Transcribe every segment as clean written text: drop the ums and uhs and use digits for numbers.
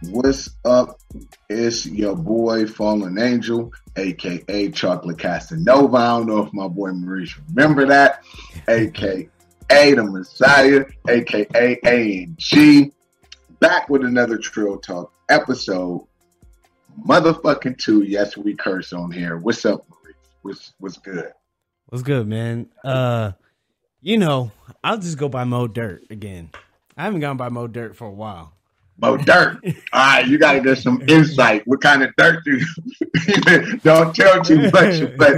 What's up? It's your boy Fallen Angel, aka Chocolate Casanova. I don't know if my boy Maurice remember that, aka the Messiah, aka A&G. Back with another Trill Talk episode. Motherfucking 2. Yes, we curse on here. What's up, Maurice? What's good? What's good, man? I'll just go by Mo Dirt again. I haven't gone by Mo Dirt for a while. Mo Dirt. All right, you got to get some insight. What kind of dirt do you? Don't tell too much, but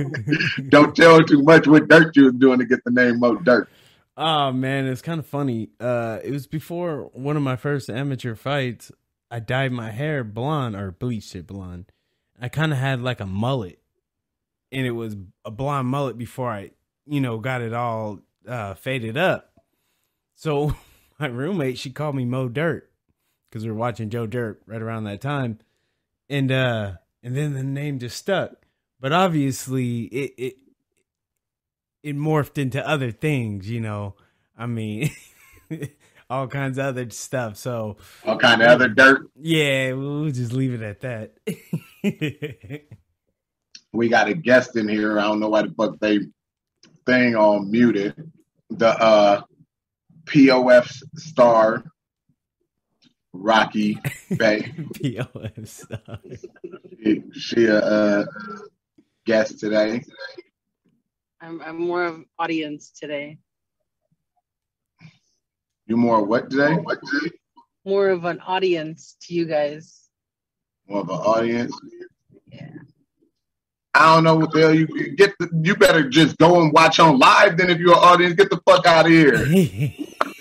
don't tell too much what dirt you was doing to get the name Mo Dirt. Oh man, it's kind of funny. It was before one of my first amateur fights. I dyed my hair blonde or bleached it blonde. I kind of had like a mullet, and it was a blonde mullet before I, got it all faded up. So my roommate, she called me Mo Dirt because we were watching Joe Dirt right around that time, and then the name just stuck. But obviously, it morphed into other things, I mean, all kinds of other stuff. So all kind of other dirt. Yeah, we'll just leave it at that. We got a guest in here. I don't know why the fuck they thing on muted. The POF star, Rocky Bay. POF star. She a guest today. I'm more of audience today. You more what today? More of an audience to you guys. More of an audience? Yeah. I don't know what the hell you get. You better just go and watch on live. Then if you're an audience, get the fuck out of here.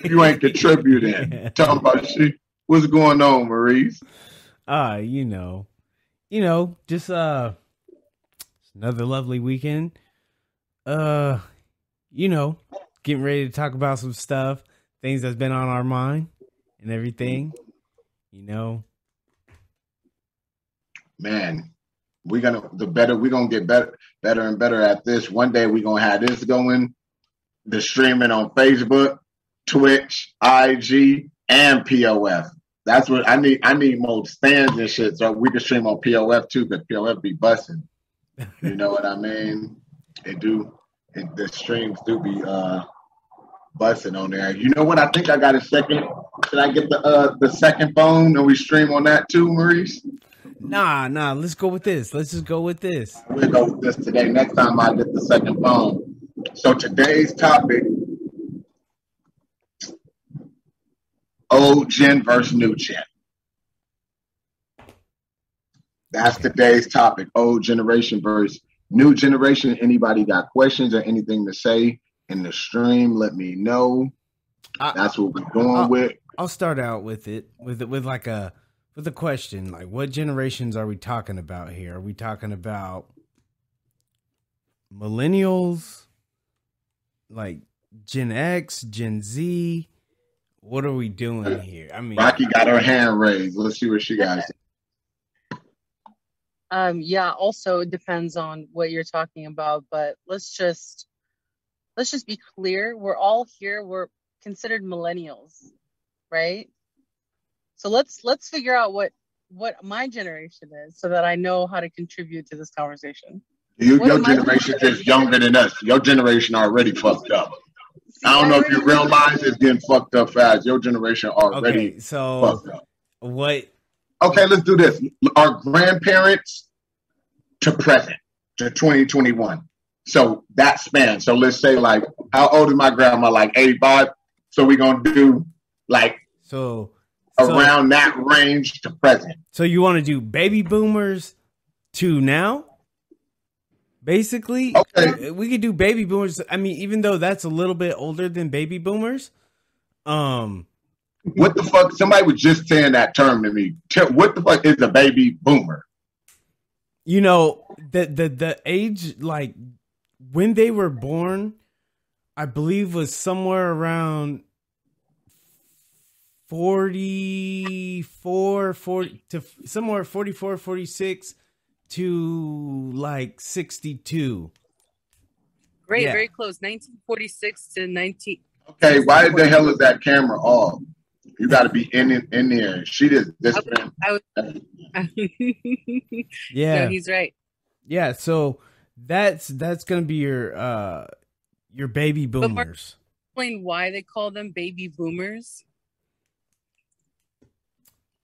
You ain't contributing. Talking about shit. What's going on, Maurice? Just another lovely weekend. Getting ready to talk about some stuff, things that's been on our mind and everything, Man, we're gonna get better and better at this. One day we're gonna have this going, the streaming on Facebook, Twitch, IG, and POF. That's what I need. I need more stands and shit so we can stream on POF too, because POF be busting. You know what I mean? The streams do be busting on there. You know what? I think I got a second. Should I get the second phone and we stream on that too, Maurice? Nah. Let's go with this. Let's just go with this. We'll go with this today. Next time I get the second phone. So today's topic: old gen versus new gen. That's today's topic: old generation versus new generation. Anybody got questions or anything to say in the stream? Let me know. That's what we're going with. I'll start out with a question. Like, what generations are we talking about here? Are we talking about millennials, like Gen X, Gen Z? What are we doing here? I mean, Rocky got her hand raised. Let's see what she got. Also it depends on what you're talking about, but let's just be clear. We're all here. We're considered millennials, right? So let's figure out what my generation is so that I know how to contribute to this conversation. Your generation is younger than us. Your generation already fucked up. I don't know if you realize it's getting fucked up fast. Your generation already fucked up. What? Okay, let's do this. Our grandparents to present, to 2021. So that span. So let's say, like, how old is my grandma? Like 85. So we're going to do, like, around that range to present. So you want to do baby boomers to now? Basically, okay. We could do baby boomers. I mean, even though that's a little bit older than baby boomers. What the fuck? Somebody was just saying that term to me. What the fuck is a baby boomer? The age, like, when they were born, I believe was somewhere around 44, 46 to like 62. Great, yeah. Very close. 1946 to 19. Okay, why the hell is that camera off? You got to be in there. She just this I Yeah. No, he's right. Yeah, so that's gonna be your baby boomers. Explain why they call them baby boomers.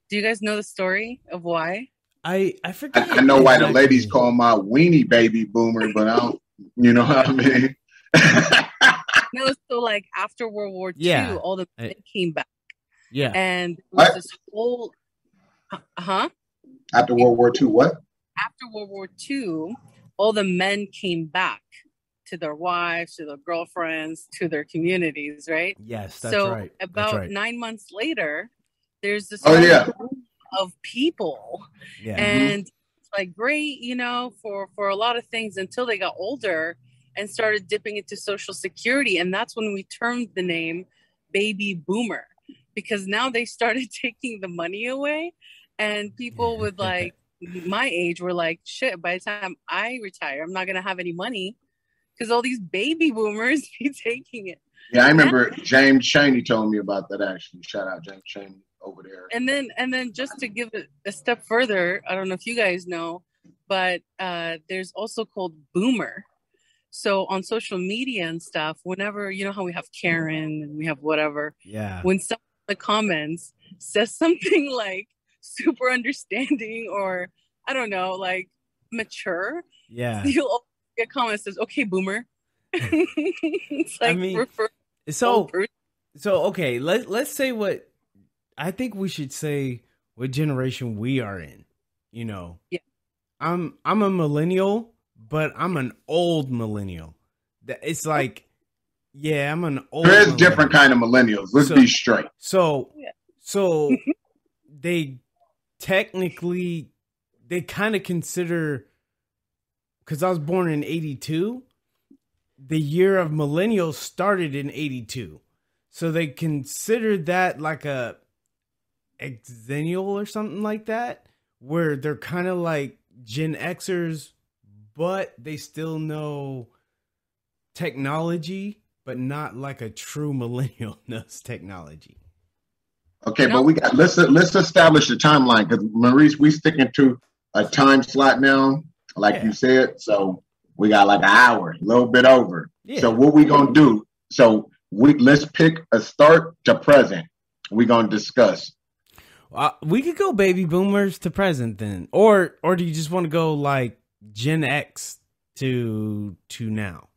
Do you guys know the story of why? I forget. I know why the ladies call my weenie baby boomer, but I don't. You know what I mean? No, so like after World War II, all the men came back. Yeah, and there was this whole. After World War II, what? After World War II, all the men came back to their wives, to their girlfriends, to their communities, right? Yes, that's right. So about 9 months later, there's this group of people. Yeah. And it's like great, you know, for a lot of things until they got older and started dipping into Social Security. And that's when we termed the name baby boomer, because now they started taking the money away, and people with like my age were like, shit, by the time I retire, I'm not going to have any money because all these baby boomers be taking it. Yeah, I remember James Chaney told me about that, actually. Shout out James Chaney over there. And then just to give it a step further, I don't know if you guys know, but there's also called boomer. So on social media and stuff, whenever, you know how we have Karen and we have whatever. Yeah. When someone in the comments says something like super understanding or, I don't know, like mature. Yeah. You'll get comments that says, okay, boomer. It's like, I mean, so okay, let's say what I think we should say what generation we are in. You know, yeah. I'm a millennial, but I'm an old millennial. It's like, yeah, I'm an old. There's different kind of millennials. Let's be straight. So they technically kind of consider, because I was born in 82. The year of millennials started in 82. So they consider that like a exennial or something like that, where they're kind of like Gen Xers, but they still know technology, but not like a true millennial knows technology. Okay, but we got let's establish the timeline, because Maurice, we sticking to a time slot now, like you said. So we got like an hour, a little bit over. Yeah. So what we gonna do? So let's pick a start to present. We gonna discuss. We could go baby boomers to present then, or do you just want to go like Gen X to now,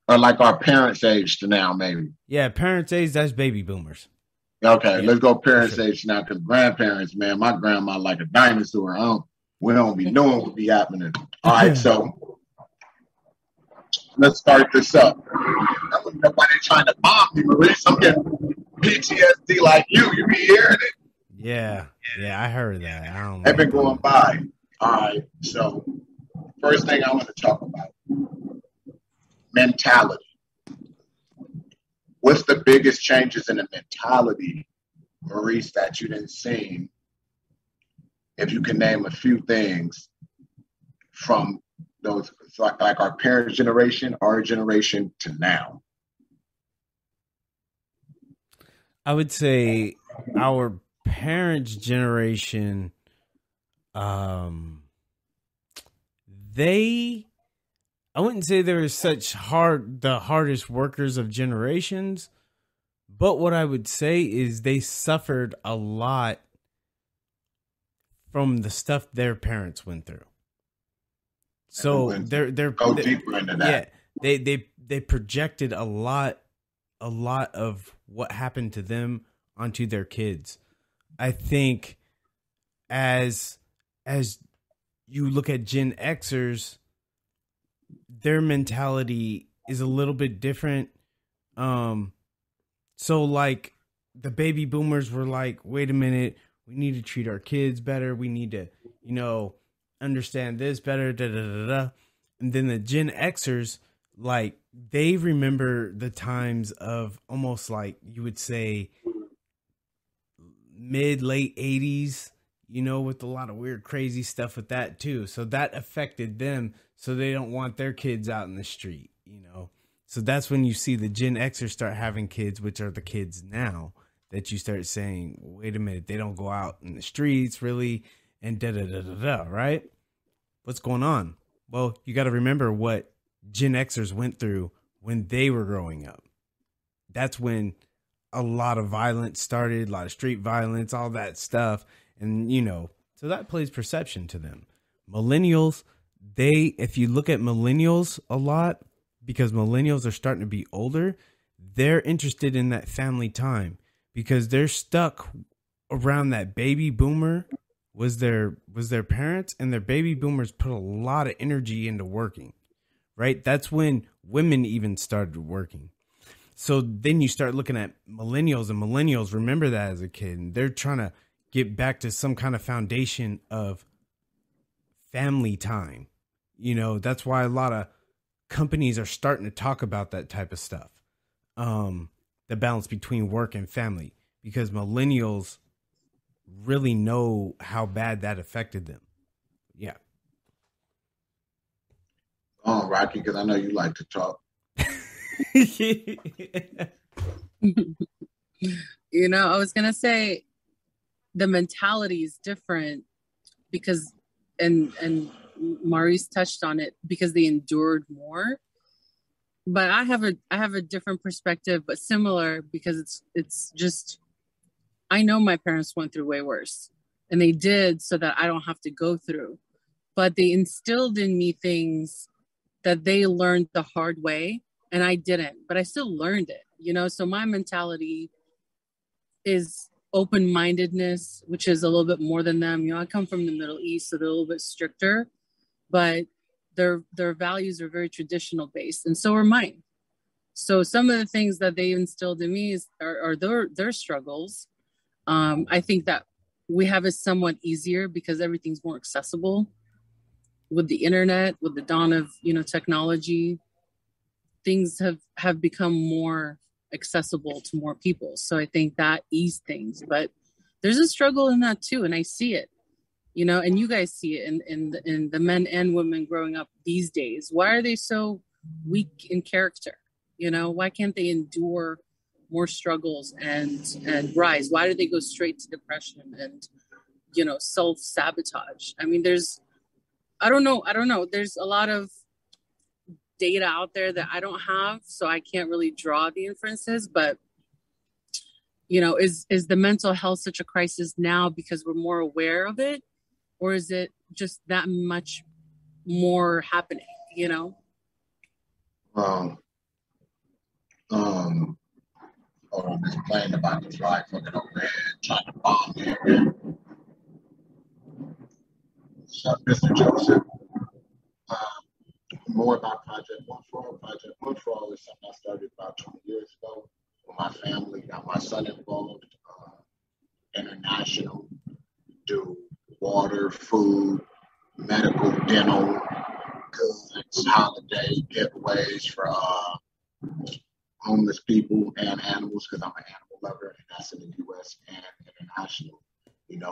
or like our parents' age to now, maybe? Yeah, parents' age, that's baby boomers. Okay, let's go parents' age now, because grandparents, man, my grandma like a dinosaur. We don't be knowing what be happening. All right, so let's start this up. I don't know why they're trying to bomb me, Maurice. I'm getting PTSD like you. You be hearing it? Yeah, I heard that. I don't know. They've been going by. All right, so first thing I want to talk about, mentality. What's the biggest changes in the mentality, Maurice, that you didn't see? If you can name a few things from those, like our parents' generation, our generation to now. I would say our parents' generation, I wouldn't say they were the hardest workers of generations, but what I would say is they suffered a lot from the stuff their parents went through. So they're go deeper into that. Yeah, they projected a lot of what happened to them onto their kids. I think as you look at Gen Xers, their mentality is a little bit different. So like the baby boomers were like, wait a minute, we need to treat our kids better. We need to, understand this better. Da, da, da, da. And then the Gen Xers, like, they remember the times of almost like you would say late 80s, with a lot of weird, crazy stuff with that too. So that affected them. So they don't want their kids out in the street, So that's when you see the Gen Xers start having kids, which are the kids now. that you start saying, wait a minute, they don't go out in the streets really, and da da da da da, right? What's going on? Well, you got to remember what Gen Xers went through when they were growing up. That's when a lot of violence started, a lot of street violence, all that stuff. And, so that plays perception to them. Millennials, if you look at millennials a lot, because millennials are starting to be older, they're interested in that family time because they're stuck around that baby boomer was their parents, and their baby boomers put a lot of energy into working, right? That's when women even started working. So then you start looking at millennials, and millennials remember that as a kid, and they're trying to get back to some kind of foundation of family time. That's why a lot of companies are starting to talk about that type of stuff. The balance between work and family, because millennials really know how bad that affected them. Yeah. Rocky, because I know you like to talk. I was going to say the mentality is different because, and Maurice touched on it, because they endured more. But I have a different perspective, but similar, because it's just, I know my parents went through way worse, and they did so that I don't have to go through. But they instilled in me things that they learned the hard way, and I didn't, but I still learned it, so my mentality is open-mindedness, which is a little bit more than them. I come from the Middle East, so they're a little bit stricter, but their values are very traditional based, and so are mine. So some of the things that they instilled in me are their struggles. I think that we have it somewhat easier because everything's more accessible with the internet, with the dawn of technology. Things have become more accessible to more people. So I think that eased things, but there's a struggle in that too. And I see it, and you guys see it in the men and women growing up these days. Why are they so weak in character? Why can't they endure more struggles and rise? Why do they go straight to depression and, self-sabotage? I mean, I don't know. There's a lot of data out there that I don't have, so I can't really draw the inferences, but is the mental health such a crisis now because we're more aware of it, or is it just that much more happening? This plane about to fly, looking over there, trying to bomb me. What's up, Mr. Joseph? More about Project Montreal. Project Montreal is something I started about 20 years ago with my family. Got my son involved. International, do water, food, medical, dental, goods, holiday giveaways for homeless people and animals, because I'm an animal lover, and that's in the U.S. and international.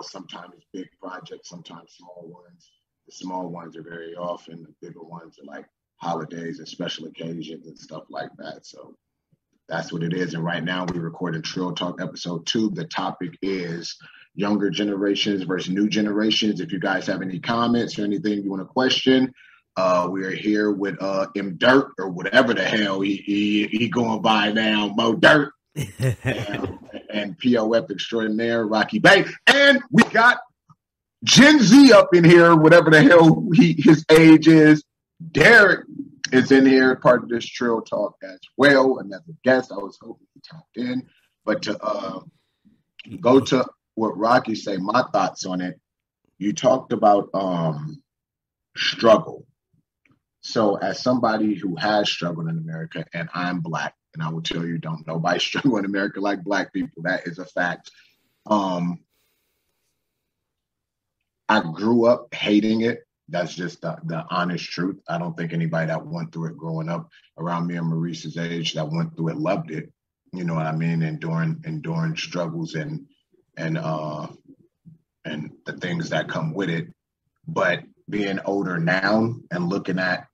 Sometimes big projects, sometimes small ones. The small ones are very often, the bigger ones are like holidays and special occasions and stuff like that. So that's what it is. And right now we're recording Trill Talk episode 2. The topic is younger generations versus new generations. If you guys have any comments or anything you want to question, we're here with M Dirt, or whatever the hell he going by now, Mo Dirt, and POF extraordinaire Rocky Bay, and we got Gen Z up in here, whatever the hell his age is. Derek is in here, part of this Trill Talk as well, another guest. I was hoping he tapped in, but to go to what Rocky say, my thoughts on it. You talked about struggle. So as somebody who has struggled in America, and I'm Black, and I will tell you, don't nobody struggle in America like Black people. That is a fact. I grew up hating it. That's just the honest truth. I don't think anybody that went through it growing up around me and Maurice's age that went through it loved it. You know what I mean? Enduring struggles and the things that come with it. But being older now and looking at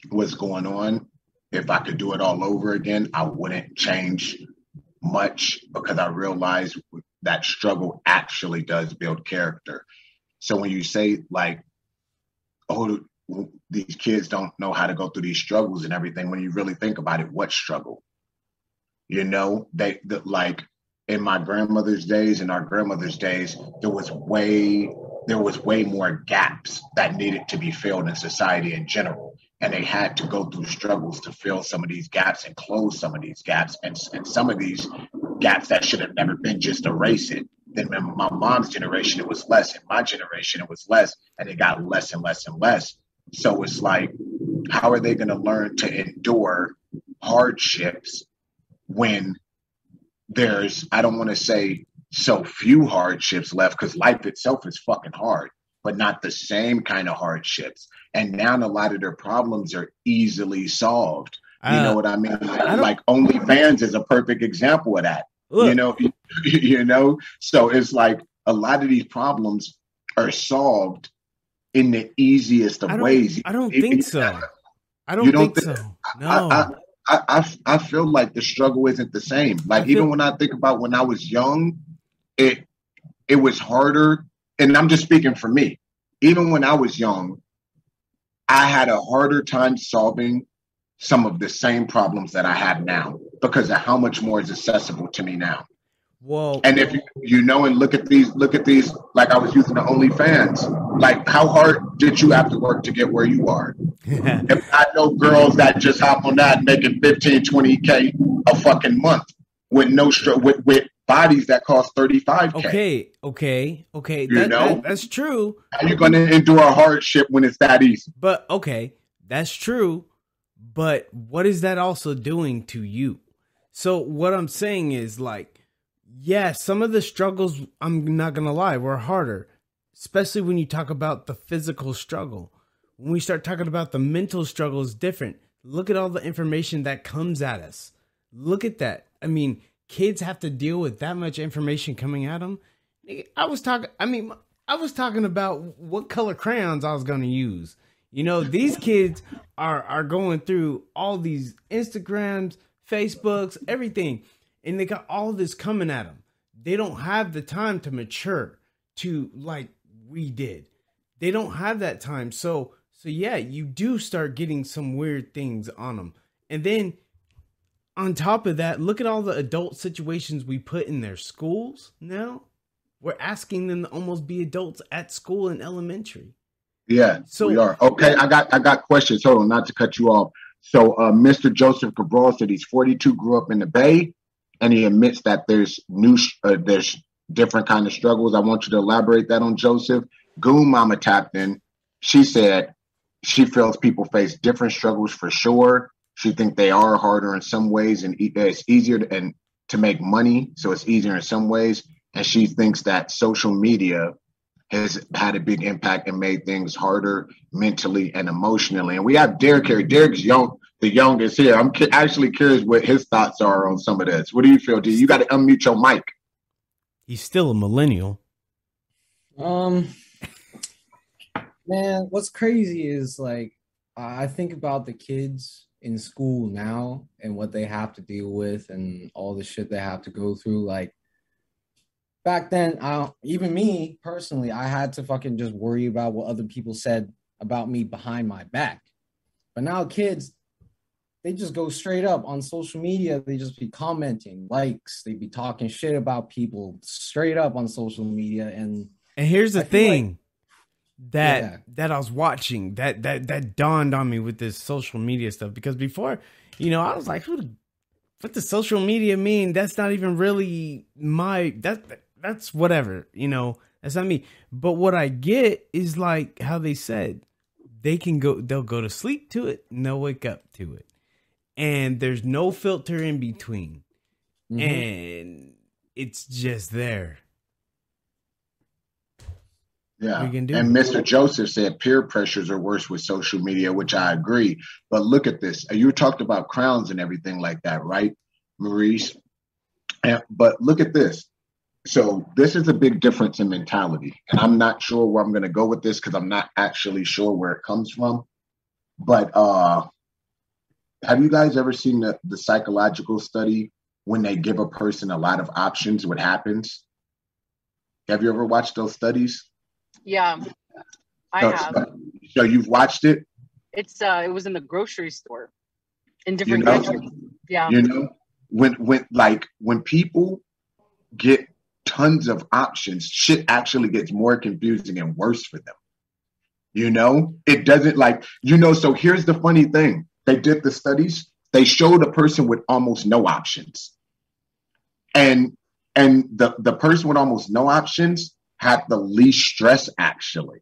what's going on, if I could do it all over again, I wouldn't change much because I realized that struggle actually does build character. So when you say like, oh, these kids don't know how to go through these struggles and everything, when you really think about it, what struggle? You know, like in my grandmother's days and our grandmother's days, there was way more gaps that needed to be filled in society in general. And they had to go through struggles to fill some of these gaps and close some of these gaps. And some of these gaps that should have never been, just erase it. Then in my mom's generation, it was less. In my generation, it was less. And it got less and less and less. So it's like, how are they going to learn to endure hardships when there's, I don't want to say so few hardships left, because life itself is fucking hard, but not the same kind of hardships. And now a lot of their problems are easily solved. You know what I mean? Like OnlyFans is a perfect example of that. Look. You know, so it's like a lot of these problems are solved in the easiest of ways. I don't think so. I don't think so. No. I feel like the struggle isn't the same. Like even when I think about when I was young, it was harder. And I'm just speaking for me. Even when I was young, I had a harder time solving some of the same problems that I have now because of how much more is accessible to me now. Whoa. And if you know, and look at these, like I was using the OnlyFans, like how hard did you have to work to get where you are? If I know girls that just hop on that making 15, 20K a fucking month with with bodies that cost 35K. Okay. That's true. How are you going to endure a hardship when it's that easy? But okay, that's true. But what is that also doing to you? So what I'm saying is like, yeah, some of the struggles, I'm not going to lie, were harder, especially when you talk about the physical struggle. When we start talking about the mental struggle, is different. Look at all the information that comes at us. Look at that. I mean, kids have to deal with that much information coming at them. I was talking about what color crayons I was going to use. You know, these kids are going through all these Instagrams, Facebooks, everything. And they got all this coming at them. They don't have the time to mature to like we did. They don't have that time. So yeah, you do start getting some weird things on them. And then on top of that, look at all the adult situations we put in their schools now. We're asking them to almost be adults at school in elementary. Yeah, so we are. Okay, I got questions. Hold on, not to cut you off. So Mr. Joseph Cabral said he's 42, grew up in the Bay, and he admits that there's different kind of struggles. I want you to elaborate that on Joseph. Goon Mama tapped in. She said she feels people face different struggles for sure. She thinks they are harder in some ways, and it's easier to make money, so it's easier in some ways. And she thinks that social media has had a big impact and made things harder mentally and emotionally. And we have Derek here. Derek's young, the youngest here. I'm actually curious what his thoughts are on some of this. What do you feel, D? You got to unmute your mic. He's still a millennial. Man, what's crazy is like, I think about the kids in school now and what they have to deal with and all the shit they have to go through. Like, back then, even me personally, I had to fucking just worry about what other people said about me behind my back. But now kids, they just go straight up on social media. They just be commenting likes. They be talking shit about people straight up on social media. And here's the thing that I was watching that dawned on me with this social media stuff. Because before, I was like, what does social media mean? That's not even really that's whatever, that's not me. But what I get is like how they said they'll go to sleep to it and they'll wake up to it. And there's no filter in between. Mm-hmm. And it's just there. Yeah. And Mr. Joseph said peer pressures are worse with social media, which I agree. But look at this. You talked about crowns and everything like that, right, Maurice? But look at this. So this is a big difference in mentality. And I'm not sure where I'm going to go with this because I'm not actually sure where it comes from. But have you guys ever seen the psychological study when they give a person a lot of options, what happens? Have you ever watched those studies? Yeah, I have. So you've watched it? It was in the grocery store in You different know, countries. Yeah. you know, when people get tons of options, shit actually gets more confusing and worse for them. It doesn't so here's the funny thing. They did the studies, they showed a person with almost no options. And the person with almost no options had the least stress actually.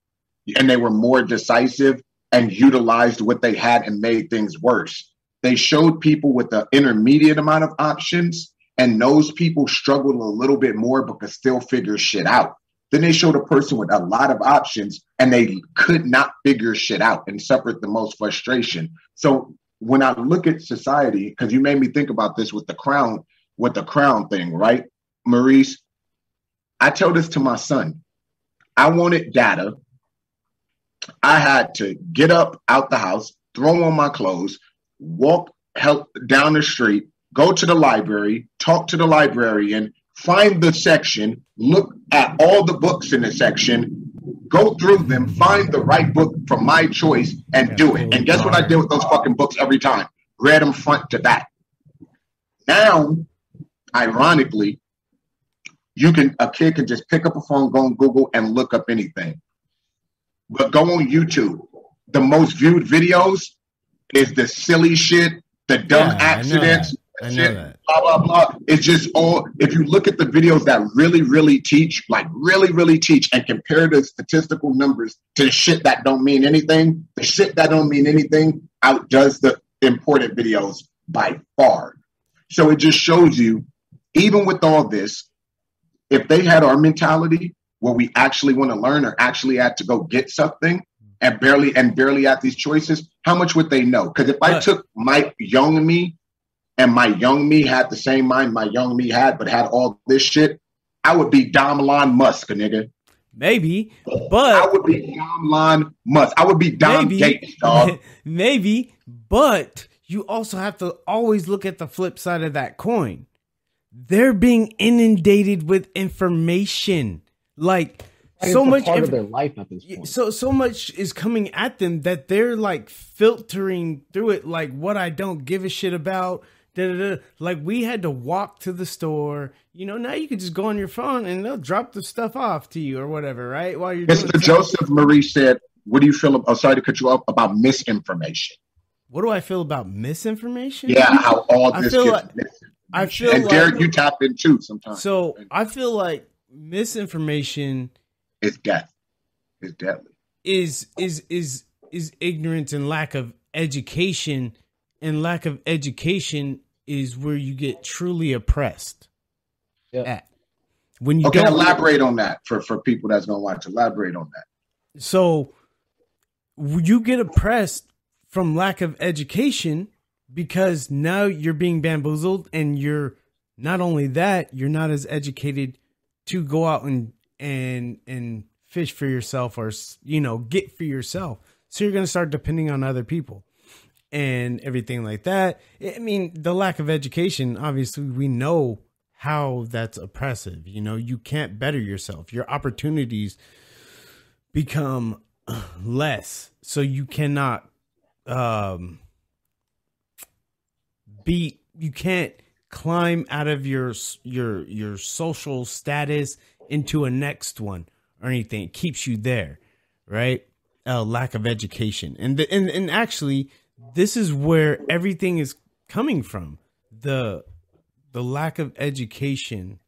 And they were more decisive and utilized what they had and made things worse. They showed people with the intermediate amount of options, and those people struggled a little bit more but could still figure shit out. Then they showed a person with a lot of options and they could not figure shit out and suffered the most frustration. So when I look at society, because you made me think about this with the crown thing, right? Maurice, I tell this to my son. I wanted data. I had to get up out the house, throw on my clothes, walk down the street, go to the library, talk to the librarian, find the section, look at all the books in the section, go through them, find the right book for my choice, and do it. And guess what I did with those fucking books every time? Read them front to back. Now, ironically, a kid can just pick up a phone, go on Google, and look up anything. But go on YouTube. The most viewed videos is the silly shit, the dumb accidents, I know that. Blah, blah, blah. It's just all, if you look at the videos that really, really teach, and compare the statistical numbers to the shit that don't mean anything, the shit that don't mean anything outdoes the important videos by far. So it just shows you, even with all this, if they had our mentality where we actually want to learn or actually had to go get something and barely at these choices, how much would they know? Because if I took my young me and my young me had the same mind my young me had, but had all this shit, I would be Dom Elon Musk, nigga. Maybe, but I would be Dom Elon Musk. I would be Dom Gates, dog. Maybe, but you also have to always look at the flip side of that coin. They're being inundated with information. Like so much part of their life at this point. So much is coming at them that they're like filtering through it. Like what I don't give a shit about. Like we had to walk to the store. Now you can just go on your phone and they'll drop the stuff off to you or whatever, right? While you're doing Mr. Joseph Marie said, "What do you feel?" Sorry to cut you off. About misinformation. What do I feel about misinformation? Yeah, how all this I feel and like, Derek, you tap in too sometimes. So I feel like misinformation is death. Is deadly. Is ignorance and lack of education, and lack of education is where you get truly oppressed. Yeah. When you elaborate on that for people that's gonna watch. Elaborate on that. So you get oppressed from lack of education because now you're being bamboozled, and you're not only that, you're not as educated to go out and fish for yourself or get for yourself. So you're going to start depending on other people and everything like that. I mean, the lack of education, obviously we know how that's oppressive. You can't better yourself. Your opportunities become less. So you cannot you can't climb out of your social status into a next one or anything. It keeps you there, right? Lack of education. And actually this is where everything is coming from. The lack of education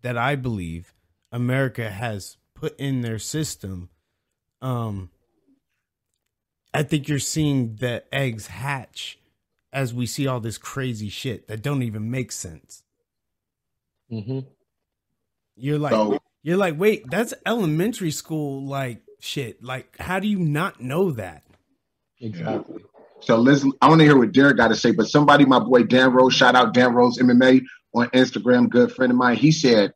that I believe America has put in their system. I think you're seeing the eggs hatch as we see all this crazy shit that don't even make sense. Mm-hmm. You're like, wait, that's elementary school, like shit. Like, how do you not know that? Exactly. So listen, I want to hear what Derek got to say, but somebody, my boy Dan Rose, shout out Dan Rose MMA on Instagram, good friend of mine. He said,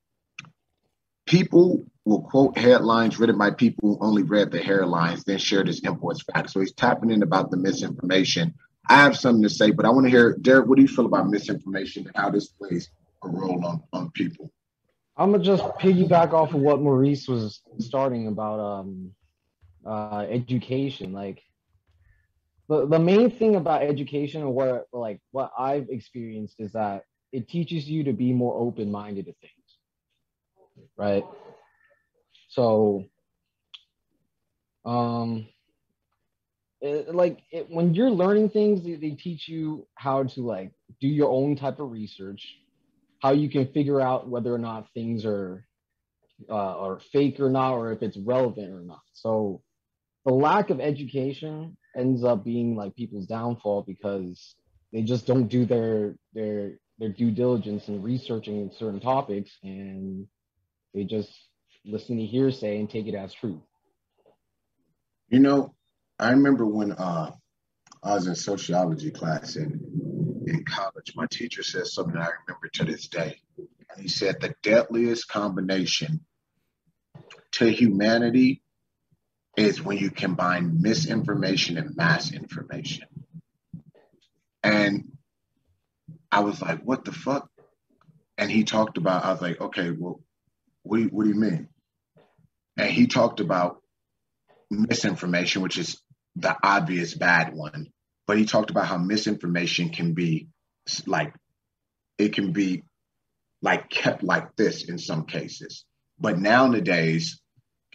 people will quote headlines written by people who only read the hairlines, then share this info as fact. So he's tapping in about the misinformation. I have something to say, but I want to hear, Derek, what do you feel about misinformation and how this plays a role on people? I'm gonna just piggyback off of what Maurice was starting about education. Like the main thing about education, or what I've experienced, is that it teaches you to be more open minded to things, right? So when you're learning things, they teach you how to like do your own type of research, how you can figure out whether or not things are fake or not, or if it's relevant or not. So the lack of education ends up being like people's downfall, because they just don't do their due diligence in researching certain topics, and they just listen to hearsay and take it as truth. You know, I remember when I was in sociology class in college, my teacher said something I remember to this day. And he said the deadliest combination to humanity is when you combine misinformation and mass information. And I was like, what the fuck? And he talked about, I was like, okay, well, what do you mean? And he talked about misinformation, which is the obvious bad one. But he talked about how misinformation can be like, it can be like kept like this in some cases. But nowadays,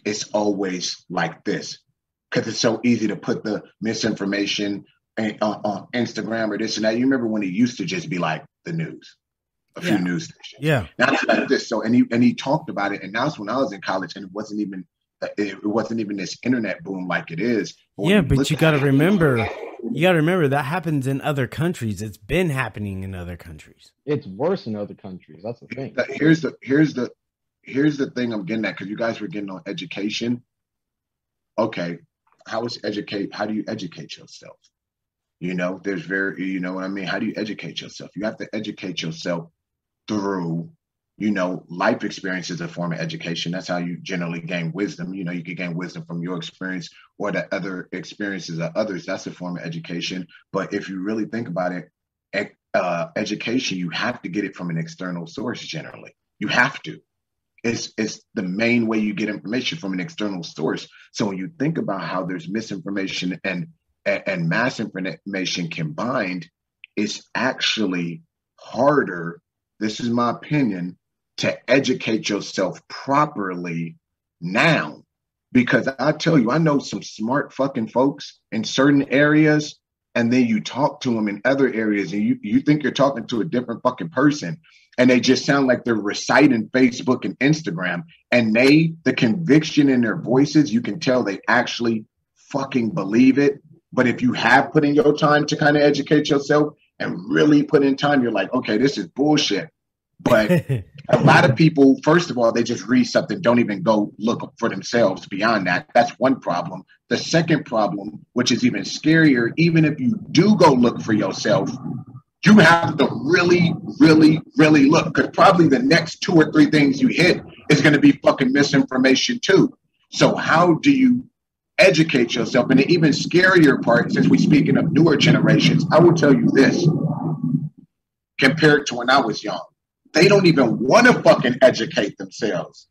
it's always like this, because it's so easy to put the misinformation on Instagram or this and that. You remember when it used to just be like the news, a few news stations. Yeah. Now it's like this. So and he talked about it, and that's when I was in college, and it wasn't even this internet boom like it is. But you got to remember that happens in other countries. It's been happening in other countries. It's worse in other countries. That's the thing. Here's the thing I'm getting at, because you guys were getting on education. Okay, how do you educate yourself? You know, you know what I mean? How do you educate yourself? You have to educate yourself through, life experience is a form of education. That's how you generally gain wisdom. You can gain wisdom from your experience or the other experiences of others. That's a form of education. But if you really think about it, education, you have to get it from an external source generally. You have to. It's the main way you get information, from an external source. So when you think about how there's misinformation and mass information combined, it's actually harder, this is my opinion, to educate yourself properly now. Because I tell you, I know some smart fucking folks in certain areas, and then you talk to them in other areas, and you think you're talking to a different fucking person. And they just sound like they're reciting Facebook and Instagram. And the conviction in their voices, you can tell they actually fucking believe it. But if you have put in your time to kind of educate yourself and really put in time, you're like, okay, this is bullshit. But a lot of people, first of all, they just read something, don't even go look for themselves beyond that. That's one problem. The second problem, which is even scarier, even if you do go look for yourself, you have to really, really, really look, because probably the next 2 or 3 things you hit is going to be fucking misinformation too. So how do you educate yourself? And the even scarier part, since we're speaking of newer generations, I will tell you this, compared to when I was young, they don't even want to fucking educate themselves.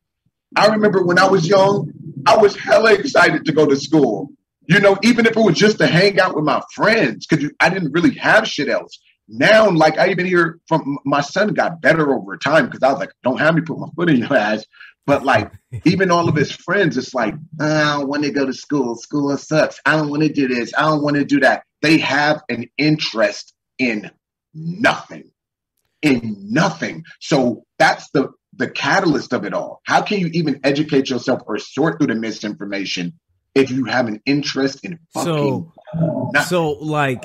I remember when I was young, I was hella excited to go to school, even if it was just to hang out with my friends, because I didn't really have shit else. Now, like, I even hear from my son got better over time, because I was like, don't have me put my foot in your ass. But like, even all of his friends, it's like, I don't want to go to school. School sucks. I don't want to do this. I don't want to do that. They have an interest in nothing. So that's the catalyst of it all. How can you even educate yourself or sort through the misinformation if you have an interest in fucking nothing? So like,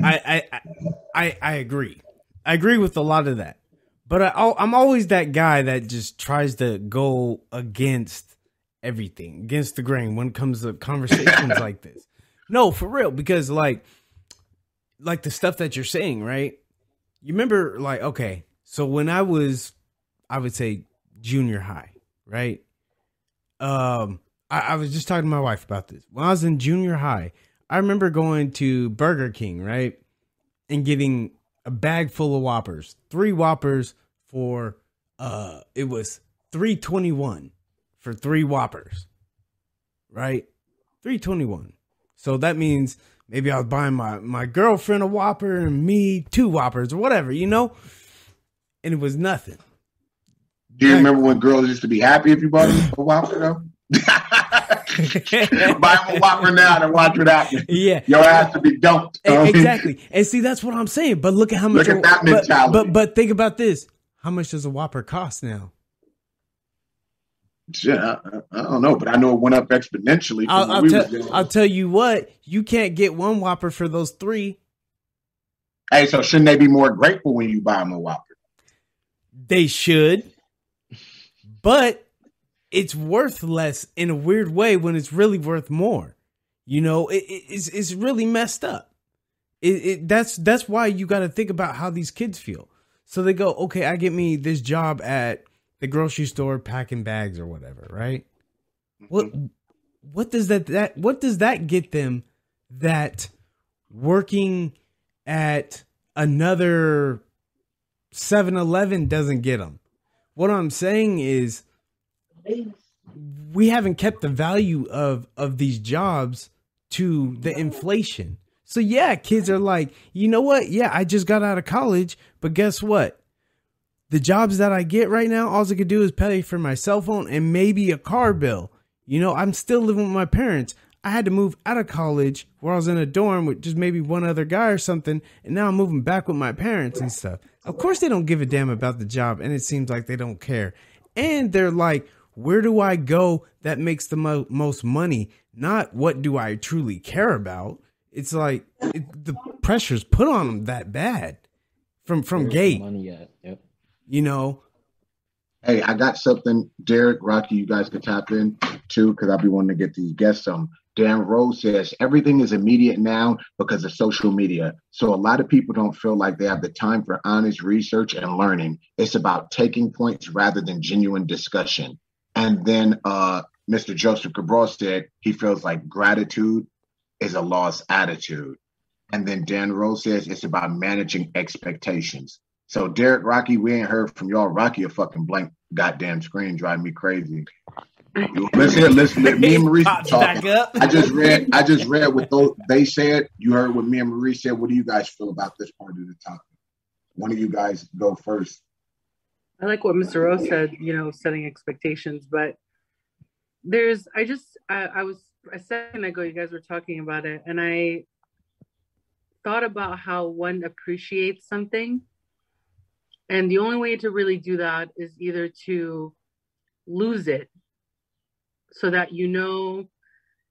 I agree. I agree with a lot of that. But I'm always that guy that just tries to go against everything, against the grain when it comes to conversations like this. No, for real, because like the stuff that you're saying, right? You remember, like, okay, so when I was, I would say junior high, right? I was just talking to my wife about this. When I was in junior high, I remember going to Burger King, right? and getting a bag full of Whoppers. 3 Whoppers for it was $3.21 for 3 Whoppers. Right? $3.21. So that means maybe I was buying my girlfriend a Whopper and me 2 Whoppers or whatever, you know? And it was nothing. Do you remember when girls used to be happy if you bought them a Whopper, though? Buy them a Whopper now and watch what happens. Yeah. Your ass to be dumped. Exactly. And see, that's what I'm saying. But look at how much. Look at that mentality. But think about this. How much does a Whopper cost now? Shit, I don't know, but I know it went up exponentially. I'll tell you what. You can't get 1 Whopper for those 3. Hey, so shouldn't they be more grateful when you buy them a Whopper? They should. But it's worth less in a weird way when it's really worth more. You know, it's really messed up. That's why you got to think about how these kids feel. So they go, okay, I get me this job at the grocery store packing bags or whatever, right? What does that get them that working at another 7-Eleven doesn't get them? What I'm saying is we haven't kept the value of these jobs to the inflation. So yeah, kids are like, you know what? Yeah, I just got out of college, but guess what? The jobs that I get right now, all I could do is pay for my cell phone and maybe a car bill. You know, I'm still living with my parents. I had to move out of college where I was in a dorm with just maybe one other guy or something. And now I'm moving back with my parents and stuff. Of course, they don't give a damn about the job. And it seems like they don't care. And they're like, where do I go that makes the most money? Not what do I truly care about. It's like the pressure's put on them that bad from gate. Money yet. Yep. You know. Hey, I got something, Derek, Rocky, you guys could tap in too, because I'll be wanting to get these guests on. Dan Rose says everything is immediate now because of social media. So a lot of people don't feel like they have the time for honest research and learning. It's about taking points rather than genuine discussion. And then Mr. Joseph Cabral said he feels like gratitude is a lost attitude. And then Dan Rose says it's about managing expectations. So Derek, Rocky, we ain't heard from y'all. Rocky, a fucking blank goddamn screen driving me crazy. Listen. Me and Maurice talking. I just read what they said. You heard what me and Maurice said. What do you guys feel about this part of the topic? One of you guys go first. I like what Mr. Rose said, you know, setting expectations, but I was a second ago, you guys were talking about it, and I thought about how one appreciates something. And the only way to really do that is either to lose it so that you know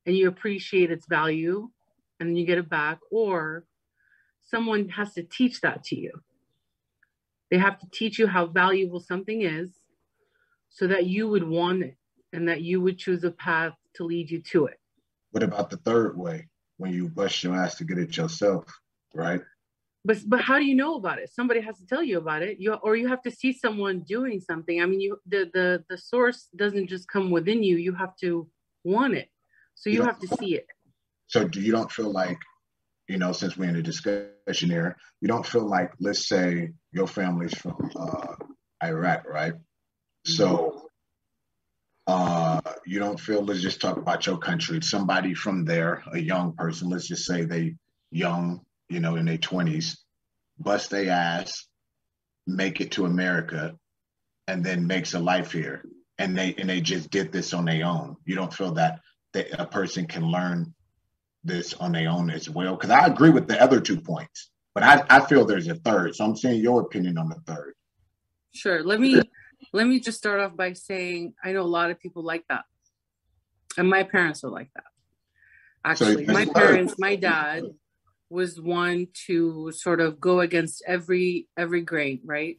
and you appreciate its value and then you get it back, or someone has to teach that to you. They have to teach you how valuable something is so that you would want it and that you would choose a path to lead you to it. What about the third way, when you bust your ass to get it yourself, right? But how do you know about it? Somebody has to tell you about it. You have to see someone doing something. I mean, the source doesn't just come within you. You have to want it. So you have to see it. So you don't feel like, you know, since we're in a discussion here, you don't feel like, let's say your family's from Iraq, right? So you don't feel, let's just talk about your country. Somebody from there, a young person, let's just say they young, you know, in their 20s, bust their ass, make it to America, and then makes a life here. And they just did this on their own. You don't feel that a person can learn this on their own as well? Because I agree with the other 2 points, but I feel there's a third. So I'm saying your opinion on the third. Sure. Let me just start off by saying I know a lot of people like that. And my parents are like that. Actually, my parents, my dad was one to sort of go against every grain, right?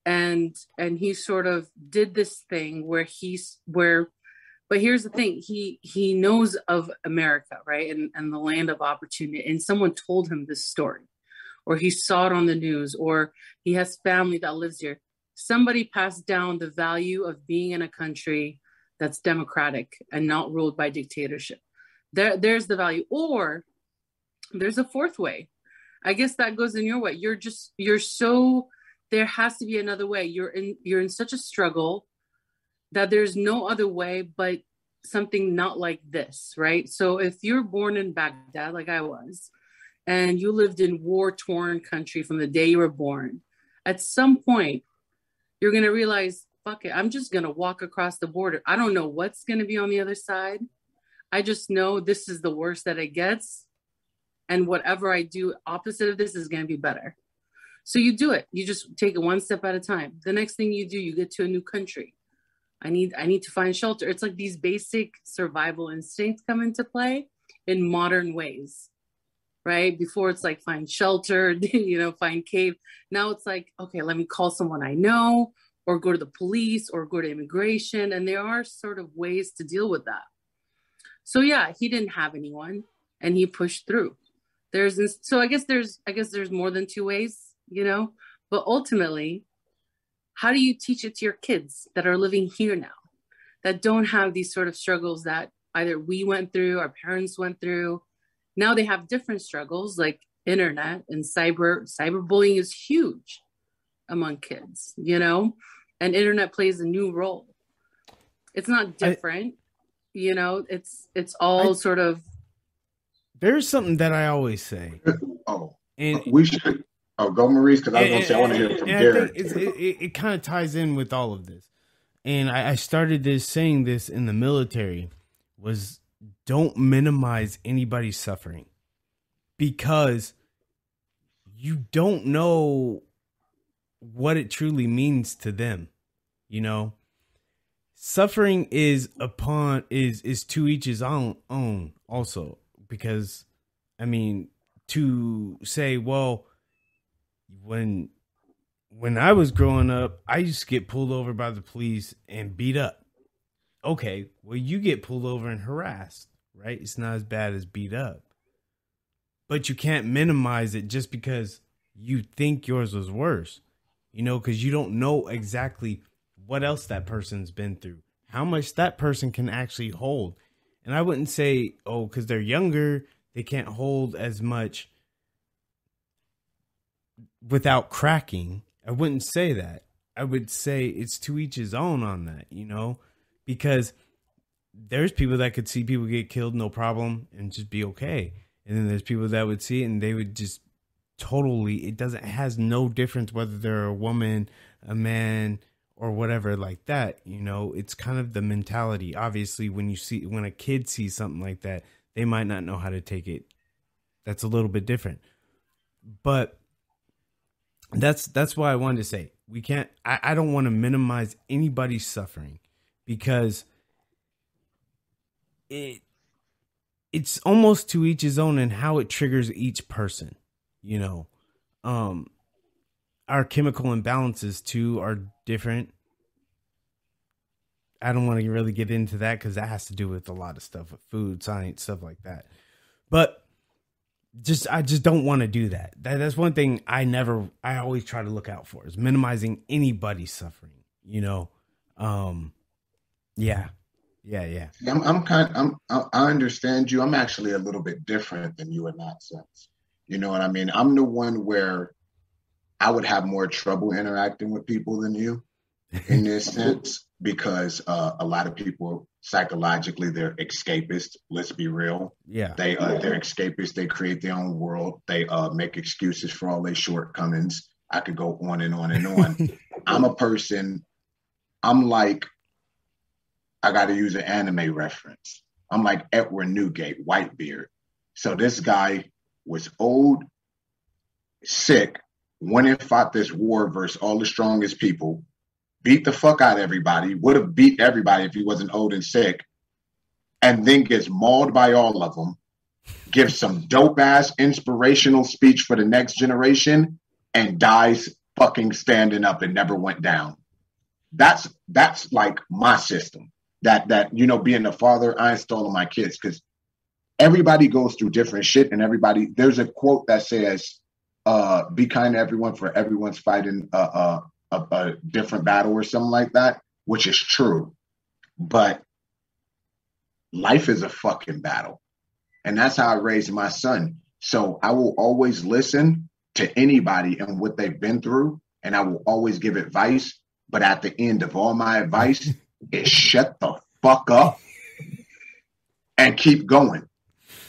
And he sort of did this thing but here's the thing, he knows of America, right? And the land of opportunity. And someone told him this story, or he saw it on the news, or he has family that lives here. Somebody passed down the value of being in a country that's democratic and not ruled by dictatorship. There's the value. Or there's a fourth way. I guess that goes in your way. You're so, there has to be another way. You're in such a struggle that there's no other way but something not like this, right? So if you're born in Baghdad, like I was, and you lived in war-torn country from the day you were born, at some point you're gonna realize, fuck it, I'm just gonna walk across the border. I don't know what's gonna be on the other side. I just know this is the worst that it gets. And whatever I do opposite of this is gonna be better. So you do it. You just take it one step at a time. The next thing you do, you get to a new country. I need to find shelter. It's like these basic survival instincts come into play in modern ways, right? Before it's like find shelter, find cave. Now it's like, okay, let me call someone I know or go to the police or go to immigration. And there are sort of ways to deal with that. So yeah, he didn't have anyone and he pushed through. So I guess there's more than two ways, but ultimately, how do you teach it to your kids that are living here now, that don't have these sort of struggles that either we went through, our parents went through? Now they have different struggles like internet and cyberbullying is huge among kids, and internet plays a new role. It's not different, it's all sort of. There's something that I always say. And we should. Oh, go Maurice, because I was going to say I want to hear it from Derek. It kind of ties in with all of this. And I started saying this in the military, was don't minimize anybody's suffering. Because you don't know what it truly means to them. Suffering is to each his own also. Because, to say, well, when I was growing up, I used to get pulled over by the police and beat up. Okay, well, you get pulled over and harassed, right? It's not as bad as beat up. But you can't minimize it just because you think yours was worse, because you don't know exactly what else that person's been through, how much that person can actually hold. And I wouldn't say, because they're younger, they can't hold as much without cracking. I wouldn't say that. I would say it's to each his own on that, because there's people that could see people get killed, no problem, and just be okay. And then there's people that would see it and they would just totally, it has no difference whether they're a woman, a man, or whatever like that. It's kind of the mentality. Obviously, when a kid sees something like that, they might not know how to take it. That's a little bit different. But that's why I wanted to say we can't. I don't want to minimize anybody's suffering because it's almost to each his own and how it triggers each person. Our chemical imbalances too are different. I don't want to really get into that because that has to do with a lot of stuff with food, science, stuff like that. But I just don't want to do that. That's one thing I always try to look out for is minimizing anybody's suffering, Yeah. I understand you. I'm actually a little bit different than you in that sense. You know what I mean? I'm the one where I would have more trouble interacting with people than you in this sense, because a lot of people psychologically they're escapists. Let's be real. Yeah, they're escapists. They create their own world. They make excuses for all their shortcomings. I could go on and on and on. I'm a person. I'm like, I got to use an anime reference. I'm like Edward Newgate, Whitebeard. So this guy was old, sick, went and fought this war versus all the strongest people, beat the fuck out of everybody, would have beat everybody if he wasn't old and sick, and then gets mauled by all of them, gives some dope-ass inspirational speech for the next generation, and dies fucking standing up and never went down. That's like my system. That being a father, I install on my kids because everybody goes through different shit, and there's a quote that says, be kind to everyone, for everyone's fighting a different battle or something like that, which is true. But life is a fucking battle. And that's how I raised my son. So I will always listen to anybody and what they've been through, and I will always give advice. But at the end of all my advice is shut the fuck up and keep going.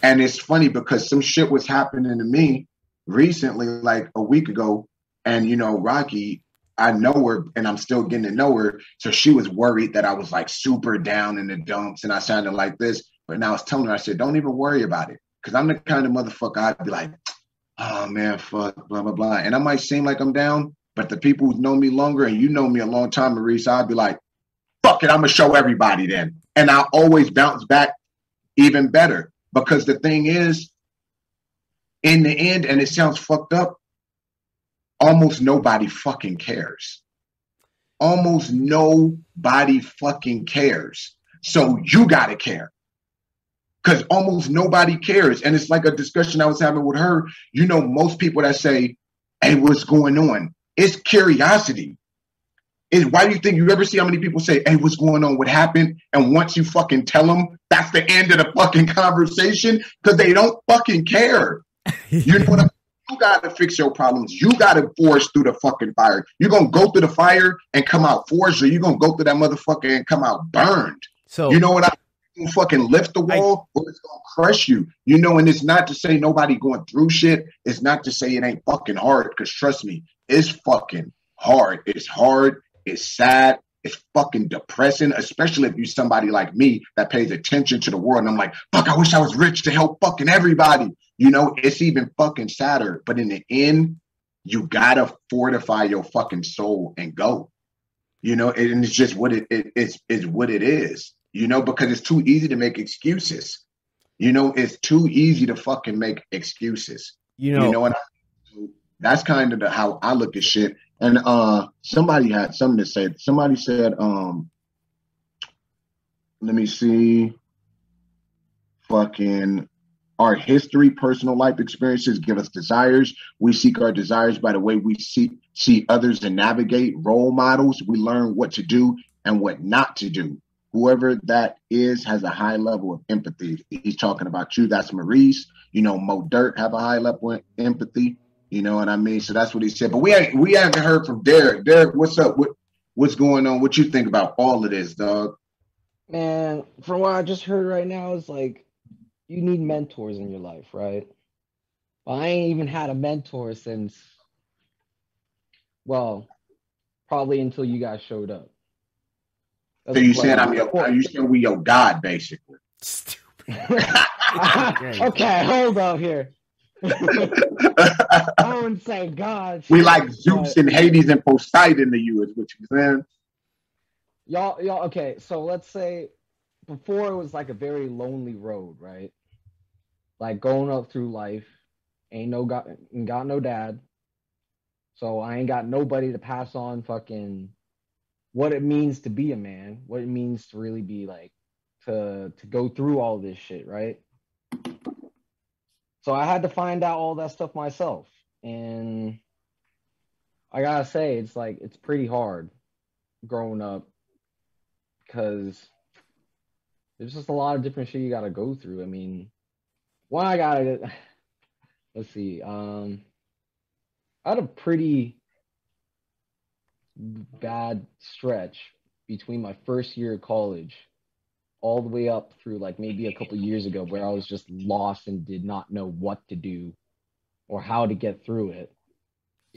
And it's funny because some shit was happening to me recently, like a week ago. And, you know, Rocky, I know her and I'm still getting to know her. So she was worried that I was like super down in the dumps and I sounded like this. But now I was telling her, I said, don't even worry about it. Cause I'm the kind of motherfucker I'd be like, oh man, fuck, blah, blah, blah. And I might seem like I'm down, but the people who know me longer and you know me a long time, Maurice, I'd be like, fuck it, I'm gonna show everybody then. And I'll always bounce back even better. Because the thing is, in the end, and it sounds fucked up, almost nobody fucking cares. Almost nobody fucking cares. So you gotta care. Because almost nobody cares. And it's like a discussion I was having with her. You know, most people that say, hey, what's going on? It's curiosity. Why do you think you ever see how many people say, hey, what's going on? What happened? And once you fucking tell them, that's the end of the fucking conversation because they don't fucking care. You know what I mean? You got to fix your problems. You got to forge through the fucking fire. You're going to go through the fire and come out forged, or you're going to go through that motherfucker and come out burned. So, you know what I mean? Fucking lift the wall or it's going to crush you. You know, and it's not to say nobody going through shit. It's not to say it ain't fucking hard because trust me, it's fucking hard. It's hard. It's sad. It's fucking depressing, especially if you're somebody like me that pays attention to the world. And I'm like, fuck, I wish I was rich to help fucking everybody. You know, it's even fucking sadder. But in the end, you gotta fortify your fucking soul and go. You know, and it's just what it's what it is. You know, because it's too easy to make excuses. You know, it's too easy to fucking make excuses. You know, and that's kind of how I look at shit. And somebody had something to say. Somebody said, let me see, fucking our history, personal life experiences give us desires. We seek our desires by the way we see others and navigate role models. We learn what to do and what not to do. Whoever that is has a high level of empathy. He's talking about you. That's Maurice. You know, Mo Dirt have a high level of empathy. You know what I mean? So that's what he said. But we haven't heard from Derek. Derek, what's up? What's going on? What you think about all of this, dog? Man, from what I just heard right now, is like you need mentors in your life, right? Well, I ain't even had a mentor since, well, probably until you guys showed up. So you saying you saying we your God, basically? Stupid. Okay, hold up here. I wouldn't say God. We like Zeus and Hades and Poseidon to you, is what you saying? Y'all. Okay, so let's say before it was like a very lonely road, right? Like going up through life, got no dad, so I ain't got nobody to pass on fucking what it means to be a man, what it means to really be like to go through all this shit, right? So I had to find out all that stuff myself. And I gotta say, it's pretty hard growing up because there's just a lot of different shit you gotta go through. I mean, let's see, I had a pretty bad stretch between my first year of college all the way up through like maybe a couple years ago where I was just lost and did not know what to do or how to get through it.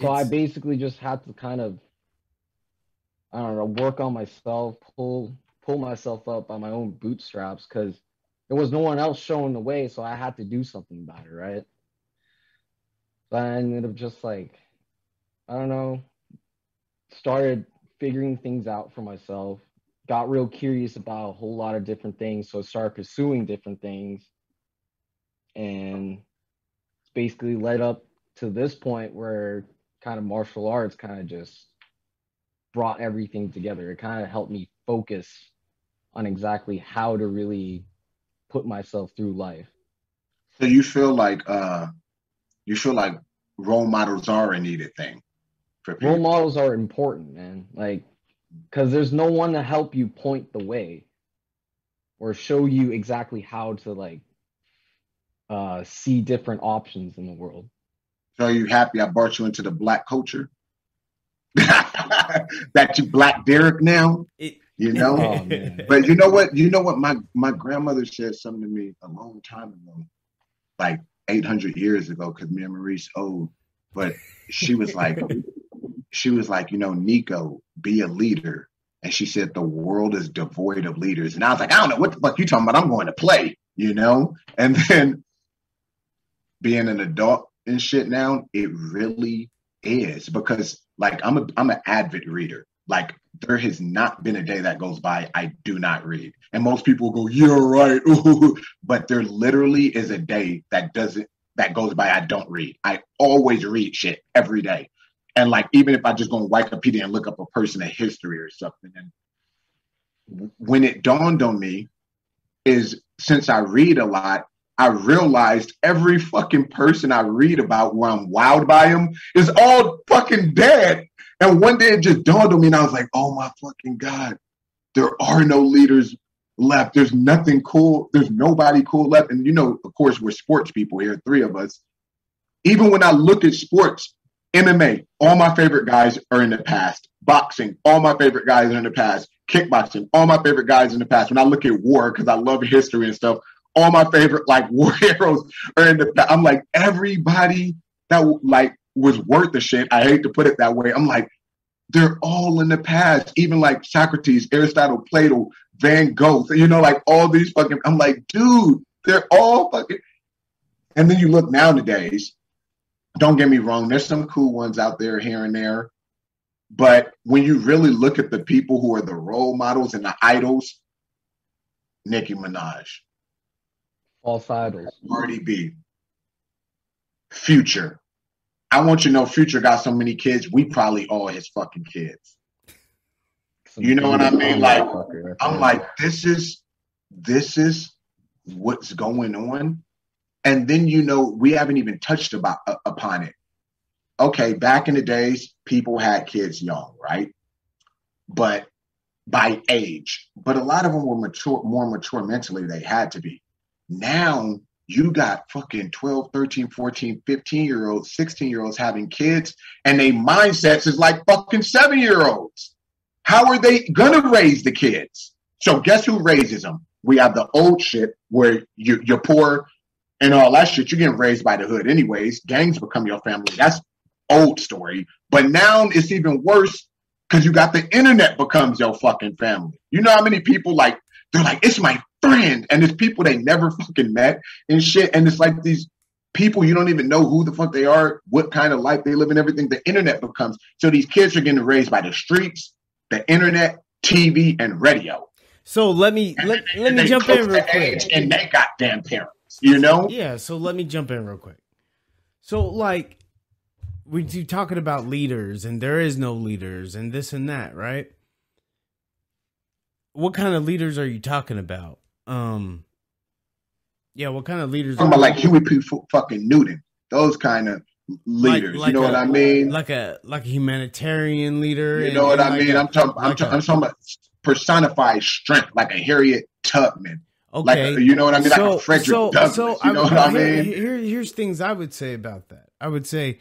So I basically just had to kind of, I don't know, work on myself, pull myself up by my own bootstraps because there was no one else showing the way. So I had to do something about it, right? So I ended up just like, I don't know, started figuring things out for myself. Got real curious about a whole lot of different things, so I started pursuing different things, and it's basically led up to this point where kind of martial arts kind of just brought everything together. It kind of helped me focus on exactly how to really put myself through life. So you feel like role models are a needed thing for people? Role models are important, man. Like, because there's no one to help you point the way or show you exactly how to like see different options in the world. So you happy I brought you into the black culture? That you black Derek now, you know? Oh man. But you know what? You know what? My grandmother said something to me a long time ago, like 800 years ago, because me and Maurice old. But she was like, you know, Nico, be a leader. And she said the world is devoid of leaders. And I was like, I don't know what the fuck you talking about. I'm going to play, you know? And then being an adult and shit now, it really is, because like I'm an avid reader. Like there has not been a day that goes by I do not read. And most people go, you're right. Ooh. But there literally is a day that goes by I don't read. I always read shit every day. And like even if I just go on Wikipedia and look up a person of history or something, and when it dawned on me is since I read a lot, I realized every fucking person I read about where I'm wowed by them is all fucking dead. And one day it just dawned on me and I was like, oh my fucking God, there are no leaders left. There's nothing cool. There's nobody cool left. And you know, of course, we're sports people here, three of us. Even when I look at sports, MMA, all my favorite guys are in the past. Boxing, all my favorite guys are in the past. Kickboxing, all my favorite guys in the past. When I look at war, because I love history and stuff, all my favorite like war heroes are in the past. I'm like, everybody that like was worth the shit, I hate to put it that way, I'm like, they're all in the past. Even like Socrates, Aristotle, Plato, Van Gogh, you know, like all these fucking, I'm like, dude, they're all fucking. And then you look nowadays, don't get me wrong, there's some cool ones out there here and there. But when you really look at the people who are the role models and the idols, Nicki Minaj, False idols. Cardi B, Future. I want you to know Future got so many kids, we probably all his fucking kids. You know what I mean? Like, I'm like, this is what's going on. And then, you know, we haven't even touched upon it. Okay, back in the days, people had kids young, right? But by age. But a lot of them were more mature mentally. They had to be. Now, you got fucking 12, 13, 14, 15-year-olds, 16-year-olds having kids, and their mindsets is like fucking 7-year-olds. How are they gonna raise the kids? So guess who raises them? We have the old shit where you're poor and all that shit. You're getting raised by the hood anyways. Gangs become your family. That's old story. But now it's even worse because you got the internet becomes your fucking family. You know how many people like, they're like, it's my friend. And it's people they never fucking met and shit. And it's like these people, you don't even know who the fuck they are, what kind of life they live and everything. The internet becomes. So these kids are getting raised by the streets, the internet, TV, and radio. So let me jump in real quick. And they got damn parents, you know? Yeah, so let me jump in real quick. So like we keep talking about leaders and there is no leaders and this and that, right? What kind of leaders are you talking about? Yeah, what kind of leaders? I'm talking about like Huey P. fucking Newton, those kind of leaders. Like you know what I mean? Like a humanitarian leader. You know what I mean? I'm talking about personified strength, like a Harriet Tubman. Okay, like you know what I mean? Like a Frederick Douglass. You know what I mean? Here's things I would say about that. I would say,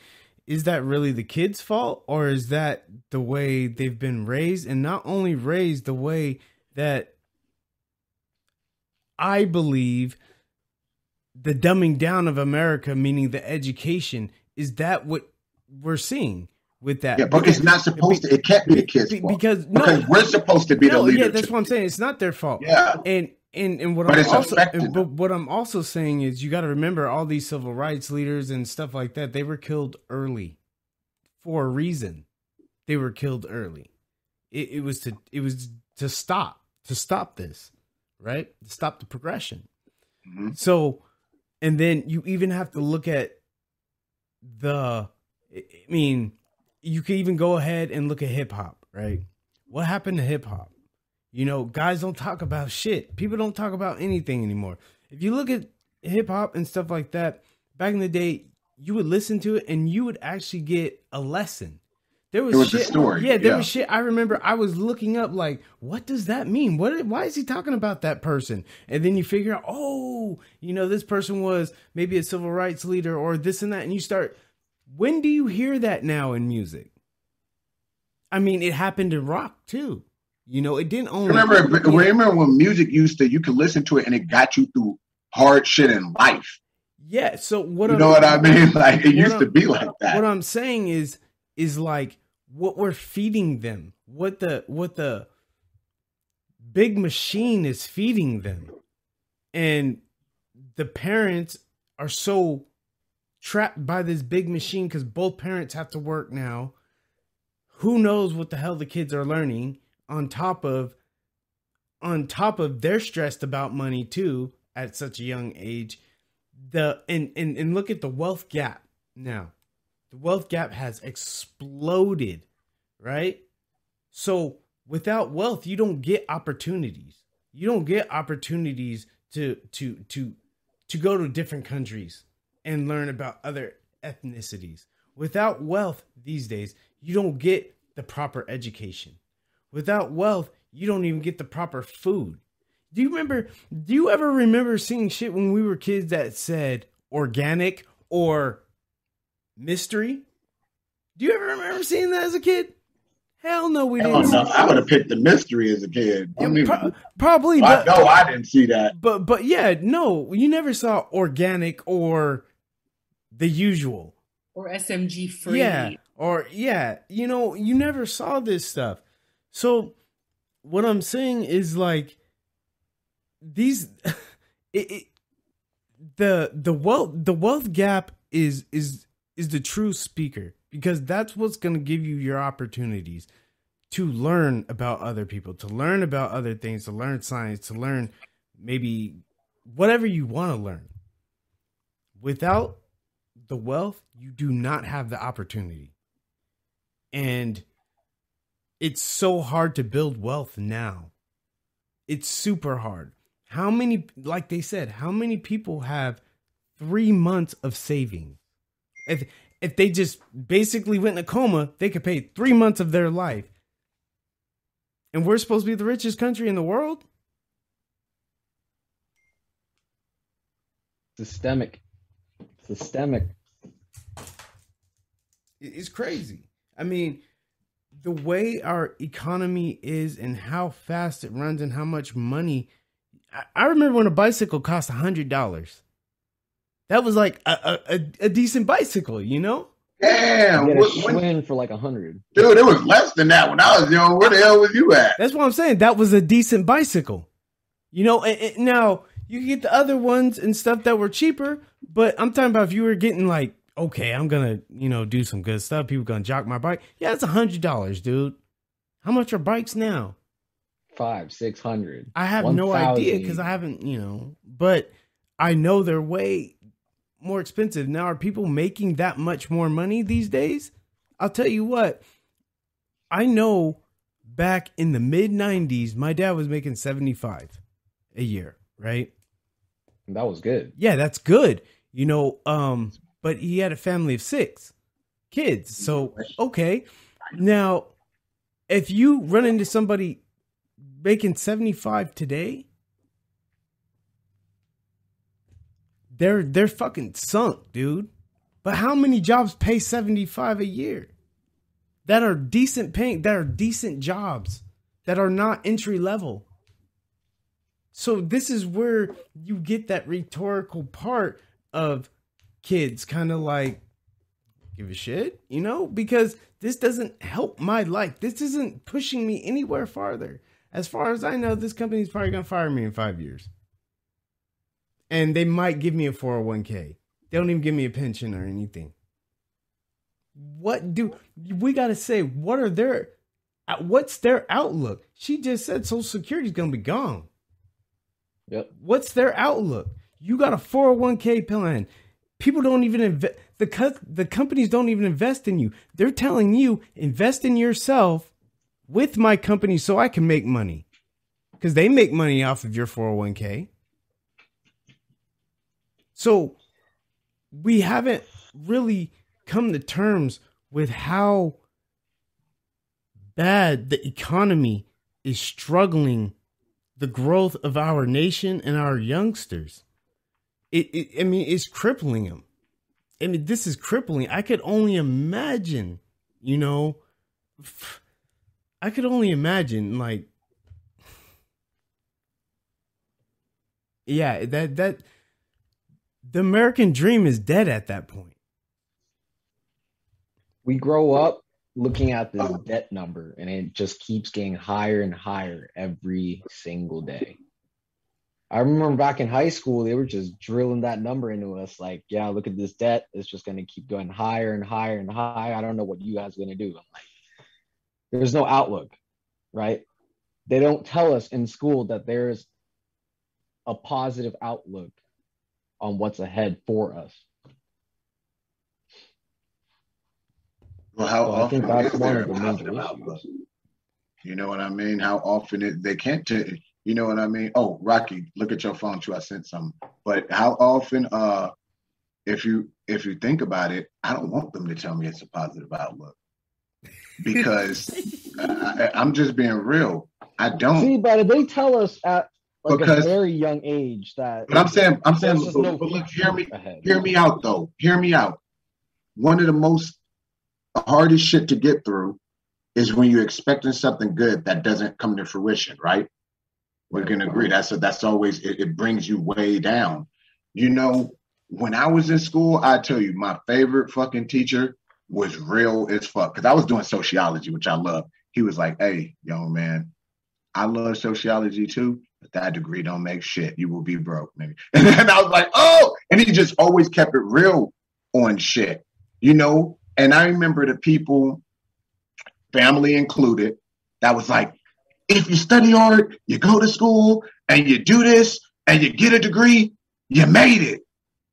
is that really the kid's fault, or is that the way they've been raised, and not only raised the way that I believe the dumbing down of America, meaning the education, is that what we're seeing with that? Yeah, but it's not supposed to. It can't be the kids' fault because we're supposed to be the leader. Yeah, that's what I'm saying. It's not their fault. Yeah, and what I'm also saying is you got to remember all these civil rights leaders and stuff like that. They were killed early for a reason. They were killed early. It was to stop this, right? To stop the progression. Mm-hmm. So, and then you even have to look at you could even go ahead and look at hip hop, right? What happened to hip hop? You know, guys don't talk about shit. People don't talk about anything anymore. If you look at hip hop and stuff like that, back in the day, you would listen to it and you would actually get a lesson. There was It was the shit. story, Yeah, there yeah. was shit. I remember I was looking up like, what does that mean? Why is he talking about that person? And then you figure out, oh, this person was maybe a civil rights leader or this and that. And you start, when do you hear that now in music? I mean, it happened in rock too. It didn't only. Remember when music you could listen to it and it got you through hard shit in life. Yeah. So what? You know what I mean? Like it used to be like that. What I'm saying is like what we're feeding them, what the big machine is feeding them, and the parents are so trapped by this big machine because both parents have to work now. Who knows what the hell the kids are learning on top of they're stressed about money too at such a young age. And look at the wealth gap now. The wealth gap has exploded, right? So without wealth, you don't get opportunities. You don't get opportunities to go to different countries and learn about other ethnicities. Without wealth these days, you don't get the proper education. Without wealth, you don't even get the proper food. Do you ever remember seeing shit when we were kids that said organic or mystery? Do you ever remember seeing that as a kid? Hell no, we didn't. I would have picked the mystery as a kid. Probably. But no, I didn't see that. But yeah, no, you never saw organic or the usual. Or SMG free. Yeah, you never saw this stuff. So what I'm saying is like these the wealth gap is the true speaker, because that's what's going to give you your opportunities to learn about other people, to learn about other things, to learn science, to learn maybe whatever you want to learn. Without the wealth, you do not have the opportunity. And it's so hard to build wealth now. It's super hard. How many, like they said, how many people have 3 months of savings? If they just basically went in a coma, they could pay 3 months of their life. And we're supposed to be the richest country in the world? Systemic. It's crazy. I mean, the way our economy is and how fast it runs and how much money. I remember when a bicycle cost $100. That was like a decent bicycle, Damn. Get a Schwinn for like 100. Dude, it was less than that when I was young. Where the hell was you at? That's what I'm saying. That was a decent bicycle. And now you can get the other ones and stuff that were cheaper, but I'm talking about if you were getting like, okay, I'm going to, do some good stuff. People going to jock my bike. Yeah, it's $100, dude. How much are bikes now? $500-600. I have no idea because I haven't, but I know they're way more expensive. Now, are people making that much more money these days? I'll tell you what, I know back in the mid 90s, my dad was making $75 a year, right? That was good. Yeah, that's good. But he had a family of 6 kids. So, okay. Now, if you run into somebody making $75 today, they're fucking sunk, dude. But how many jobs pay $75 a year? That are decent paying, that are decent jobs, that are not entry level. So this is where you get that rhetorical part of kids kind of like, give a shit, because this doesn't help my life. This isn't pushing me anywhere farther. As far as I know, this company's probably going to fire me in 5 years. And they might give me a 401k. They don't even give me a pension or anything. We got to say, what's their outlook? She just said Social Security is going to be gone. Yep. What's their outlook? You got a 401k plan. People don't even invest. The companies don't even invest in you. They're telling you, invest in yourself with my company so I can make money. Because they make money off of your 401k. So we haven't really come to terms with how bad the economy is struggling the growth of our nation and our youngsters. I mean, it's crippling them. I mean, this is crippling. I could only imagine, you know, I could only imagine, like, yeah, that the American dream is dead at that point. We grow up looking at this debt number, and it just keeps getting higher and higher every single day. I remember back in high school, they were just drilling that number into us. Like, yeah, look at this debt. It's just going to keep going higher and higher and higher. I don't know what you guys are going to do. I'm like, there's no outlook, right? They don't tell us in school that there's a positive outlook on what's ahead for us. Well, how So I often think that's is one there of a the major positive issues. outlook? You know what I mean? How often they can't you know what I mean? Oh, Rocky, look at your phone too. I sent something. But how often, if you think about it, I don't want them to tell me it's a positive outlook because I'm just being real. I don't. See, but they tell us at like Because- a very young age that. But I'm saying, there's just no but look, future ahead. hear me out though. Hear me out. One of the most hardest shit to get through is when you're expecting something good that doesn't come to fruition, right? We can agree that's always it brings you way down. You know, when I was in school, I tell you, my favorite fucking teacher was real as fuck because I was doing sociology, which I love. He was like, "Hey, young man, I love sociology too, but that degree don't make shit. You will be broke, nigga." And I was like, "Oh!" And he just always kept it real on shit, you know. And I remember the people, family included, that was like, if you study hard, you go to school and you do this and you get a degree, you made it.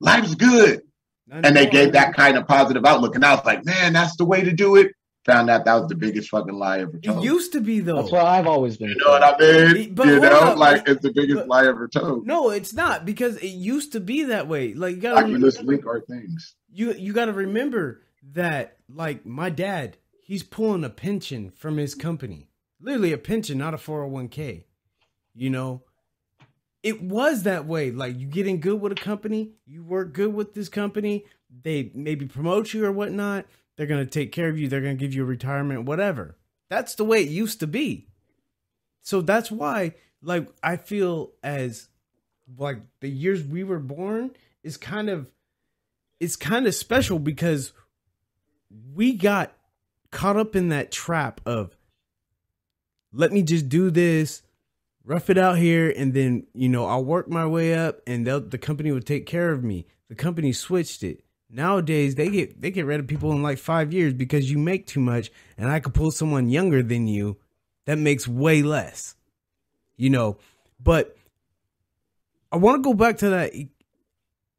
Life's good. And they gave that kind of positive outlook. And I was like, man, that's the way to do it. Found out that was the biggest fucking lie ever It told. used to be, though. That's what I've always been. You know what I mean? But You hold know, up, like but- it's the biggest lie ever told. No, it's not, because it used to be that way. Like, you Like, gotta, let's link our things. you got to remember that, like, my dad, he's pulling a pension from his company. Literally a pension, not a 401k. You know, it was that way. Like, you get in good with a company, you work good with this company, they maybe promote you or whatnot. They're going to take care of you. They're going to give you a retirement, whatever. That's the way it used to be. So that's why, like, I feel as like the years we were born is kind of, it's kind of special because we got caught up in that trap of, let me just do this, rough it out here, and then, you know, I'll work my way up and the company will take care of me. The company switched it. Nowadays, they get rid of people in like 5 years because you make too much, and I could pull someone younger than you that makes way less. You know, but I want to go back to that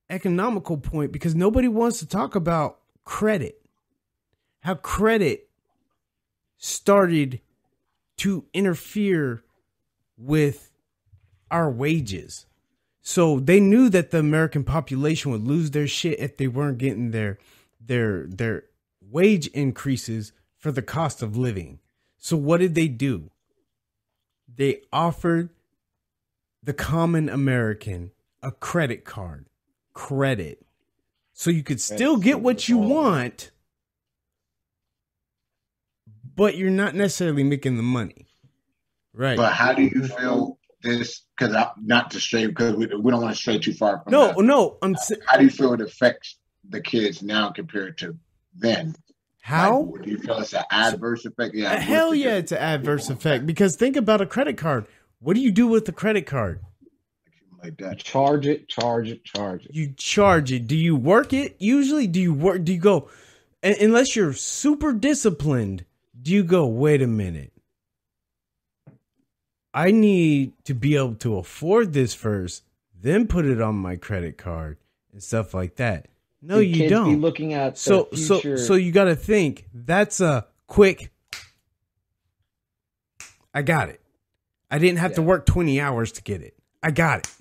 economical point because nobody wants to talk about credit. How credit started to interfere with our wages. So they knew that the American population would lose their shit if they weren't getting their wage increases for the cost of living. So what did they do? They offered the common American a credit card, credit, so you could still get what you want, but you're not necessarily making the money. Right. But how do you feel this? Because not to stray, because we don't want to stray too far from No, that. no. How do you feel it affects the kids now compared to then? How? Like, do you feel it's an adverse effect? Yeah. Hell yeah, it's an adverse effect. Because think about a credit card. What do you do with the credit card? Like that. Charge it. You charge it. Do you work it? Usually, do you work? Do you go? Unless you're super disciplined, do you go, wait a minute, I need to be able to afford this first, then put it on my credit card and stuff like that. No, The you kids don't. Be looking at the So future. you got to think that's a quick. I got it. I didn't have to work 20 hours to get it. I got it.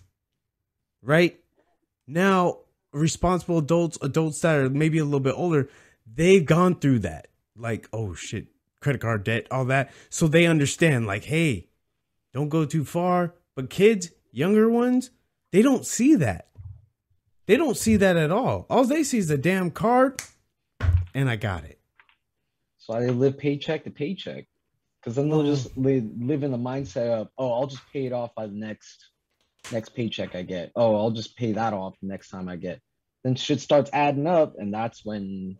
Right? Now, responsible adults that are maybe a little bit older, they've gone through that. Like, oh shit, credit card debt, all that. So they understand, like, hey, don't go too far. But kids, younger ones, they don't see that. They don't see that at all. All they see is the damn card, and I got it. So they live paycheck to paycheck. Because then they'll just live in the mindset of, oh, I'll just pay it off by the next paycheck I get. Oh, I'll just pay that off the next time I get. Then shit starts adding up, and that's when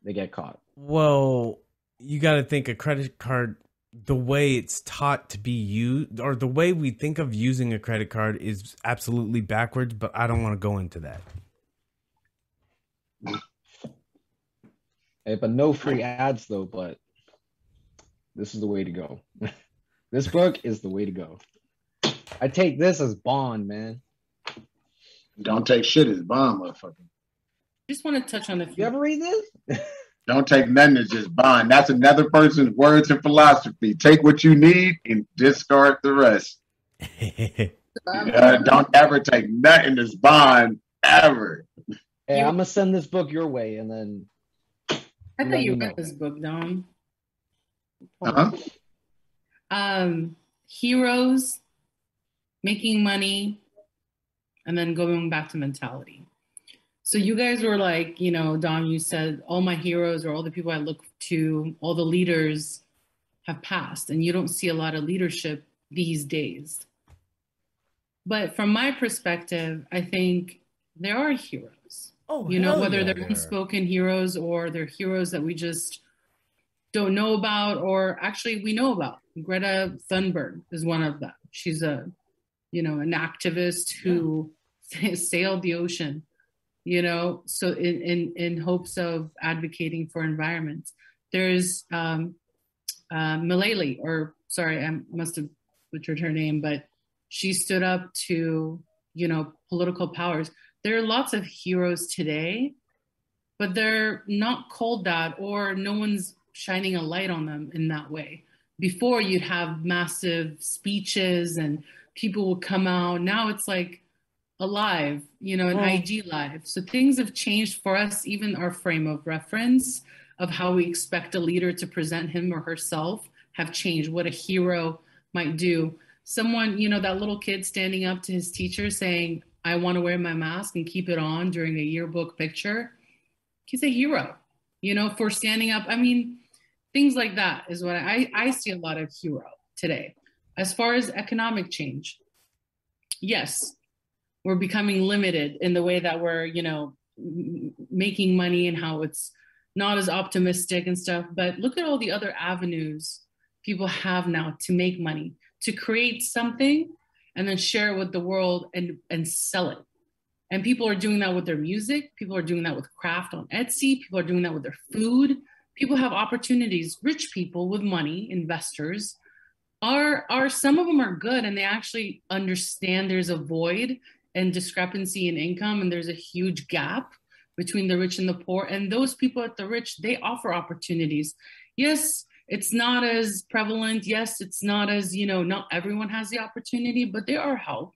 they get caught. Well, you got to think a credit card, the way it's taught to be used, or the way we think of using a credit card is absolutely backwards, but I don't want to go into that. Hey, but no free ads, though, but this is the way to go. This book is the way to go. I take this as bond, man. Don't take shit as bond, motherfucker. Just want to touch on a few. You ever read this? Don't take nothing as just bond. That's another person's words and philosophy. Take what you need and discard the rest. Don't ever take nothing as bond, ever. Hey, I'm going to send this book your way, and then... I thought you read this book, Dom. Heroes, making money, and then going back to mentality. So you guys were like, you know, Dom, you said all my heroes or all the people I look to, all the leaders have passed, and you don't see a lot of leadership these days. But from my perspective, I think there are heroes. Oh, you know, whether yeah, they're unspoken heroes or they're heroes that we just don't know about, or actually we know about. Greta Thunberg is one of them. She's an activist who sailed the ocean, you know, so in hopes of advocating for environments. There's Malala, or sorry, I must have butchered her name, but she stood up to, you know, political powers. There are lots of heroes today, but they're not called that, or no one's shining a light on them in that way. Before, you'd have massive speeches and people would come out. Now it's like a live, you know, an IG live. So things have changed for us, even our frame of reference of how we expect a leader to present him or herself have changed, what a hero might do. Someone, you know, that little kid standing up to his teacher saying, I want to wear my mask and keep it on during a yearbook picture. He's a hero, you know, for standing up. I mean, things like that is what I see a lot of hero today. As far as economic change, yes, we're becoming limited in the way that we're, you know, making money and how it's not as optimistic and stuff. But look at all the other avenues people have now to make money, to create something and then share it with the world and sell it. And people are doing that with their music. People are doing that with craft on Etsy. People are doing that with their food. People have opportunities. Rich people with money, investors, are some of them are good, and they actually understand there's a void and discrepancy in income, and there's a huge gap between the rich and the poor. And those people at the rich, they offer opportunities. Yes, it's not as prevalent. Yes, it's not as, you know, not everyone has the opportunity, but there are help.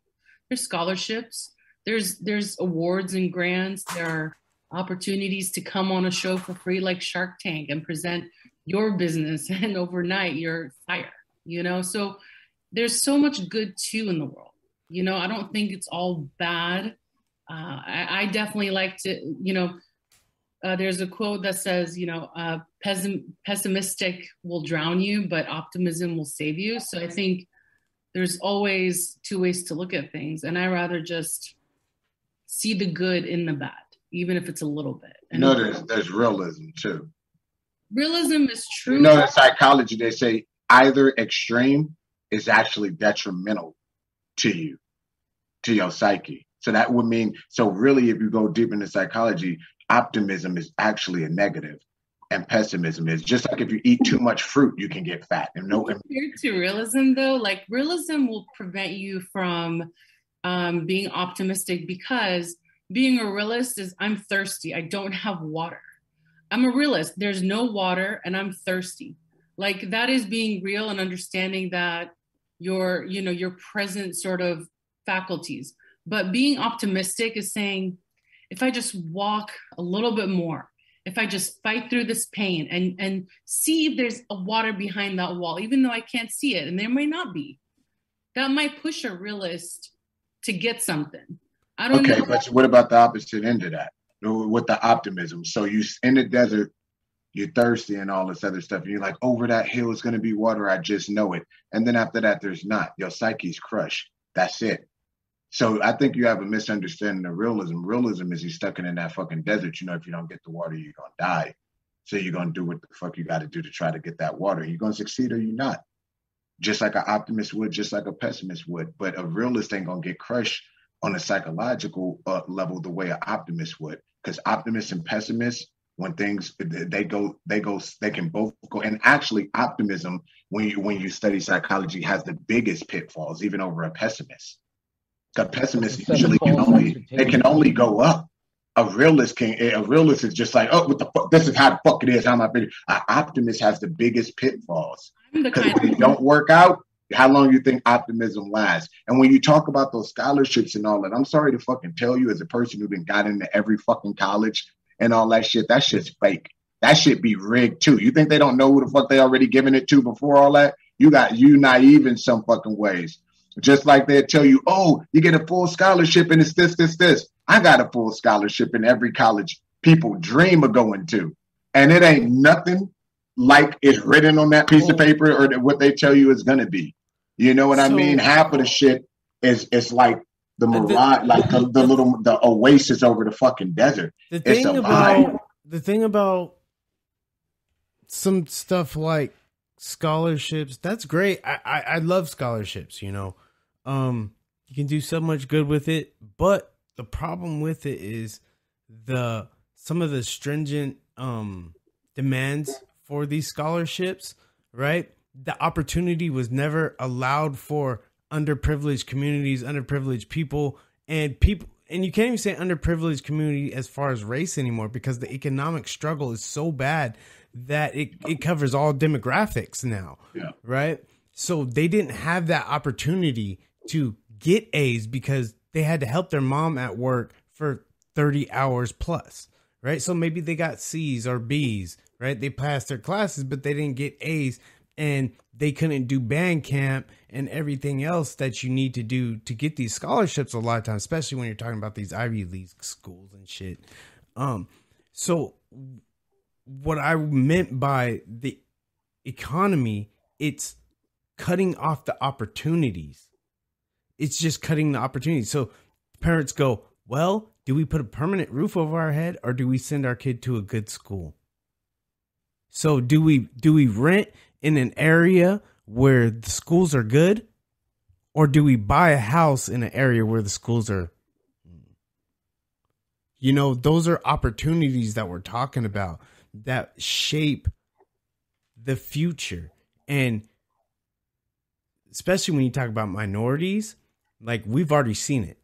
There's scholarships. There's awards and grants. There are opportunities to come on a show for free like Shark Tank and present your business, and overnight you're fired, you know? So there's so much good too in the world. You know, I don't think it's all bad. I definitely like to, you know, there's a quote that says, you know, pessimistic will drown you, but optimism will save you. So I think there's always two ways to look at things. And I rather just see the good in the bad, even if it's a little bit. And you know, there's realism too. Realism is true. You know, in psychology, they say either extreme is actually detrimental to you, to your psyche. So that would mean, so really, if you go deep into psychology, optimism is actually a negative, and pessimism is just like if you eat too much fruit, you can get fat. And no, compared to realism, though, like realism will prevent you from being optimistic, because being a realist is I'm thirsty. I don't have water. I'm a realist. There's no water and I'm thirsty. Like that is being real and understanding that your present sort of faculties. But being optimistic is saying, if I just walk a little bit more, if I just fight through this pain and see if there's a water behind that wall, even though I can't see it, and there may not be, that might push a realist to get something. I don't know. Okay, but what about the opposite end of that? With the optimism. So you in the desert, you're thirsty and all this other stuff. And you're like, over that hill is going to be water. I just know it. And then after that, there's not. Your psyche's crushed. That's it. So I think you have a misunderstanding of realism. Realism is you're stuck in that fucking desert. You know, if you don't get the water, you're going to die. So you're going to do what the fuck you got to do to try to get that water. You're going to succeed or you're not. Just like an optimist would, just like a pessimist would. But a realist ain't going to get crushed on a psychological level the way an optimist would. Because optimists and pessimists, when things they can both go. And actually, optimism, when you study psychology, has the biggest pitfalls, even over a pessimist. The pessimist usually can only go up. A realist is just like, oh, what the fuck? This is how the fuck it is. How am I feeling? An optimist has the biggest pitfalls because when it don't work out, how long you think optimism lasts? And when you talk about those scholarships and all that, I'm sorry to fucking tell you, as a person who been got into every fucking college and all that shit's fake. That shit be rigged too. You think they don't know who the fuck they already giving it to before all that? You naive in some fucking ways. Just like they tell you, oh, you get a full scholarship and it's this. I got a full scholarship in every college people dream of going to. And it ain't nothing like it's written on that piece of paper or what they tell you it's going to be. You know what I mean? Half of the shit is like the mirage, like the oasis over the fucking desert. The thing about some stuff like scholarships, that's great. I love scholarships, you know. You can do so much good with it, but the problem with it is some of the stringent demands for these scholarships, right? The opportunity was never allowed for underprivileged communities, underprivileged people, and you can't even say underprivileged community as far as race anymore, because the economic struggle is so bad that it covers all demographics now. Yeah. Right. So they didn't have that opportunity to get A's because they had to help their mom at work for 30 hours plus. Right. So maybe they got C's or B's, right? They passed their classes, but they didn't get A's, and they couldn't do band camp and everything else that you need to do to get these scholarships a lot of times, especially when you're talking about these Ivy League schools and shit. So what I meant by the economy, it's cutting off the opportunities. It's just cutting the opportunities. So parents go, well, do we put a permanent roof over our head, or do we send our kid to a good school? So do we rent in an area where the schools are good, or do we buy a house in an area where the schools are? You know, those are opportunities that we're talking about that shape the future. And especially when you talk about minorities, like, we've already seen it.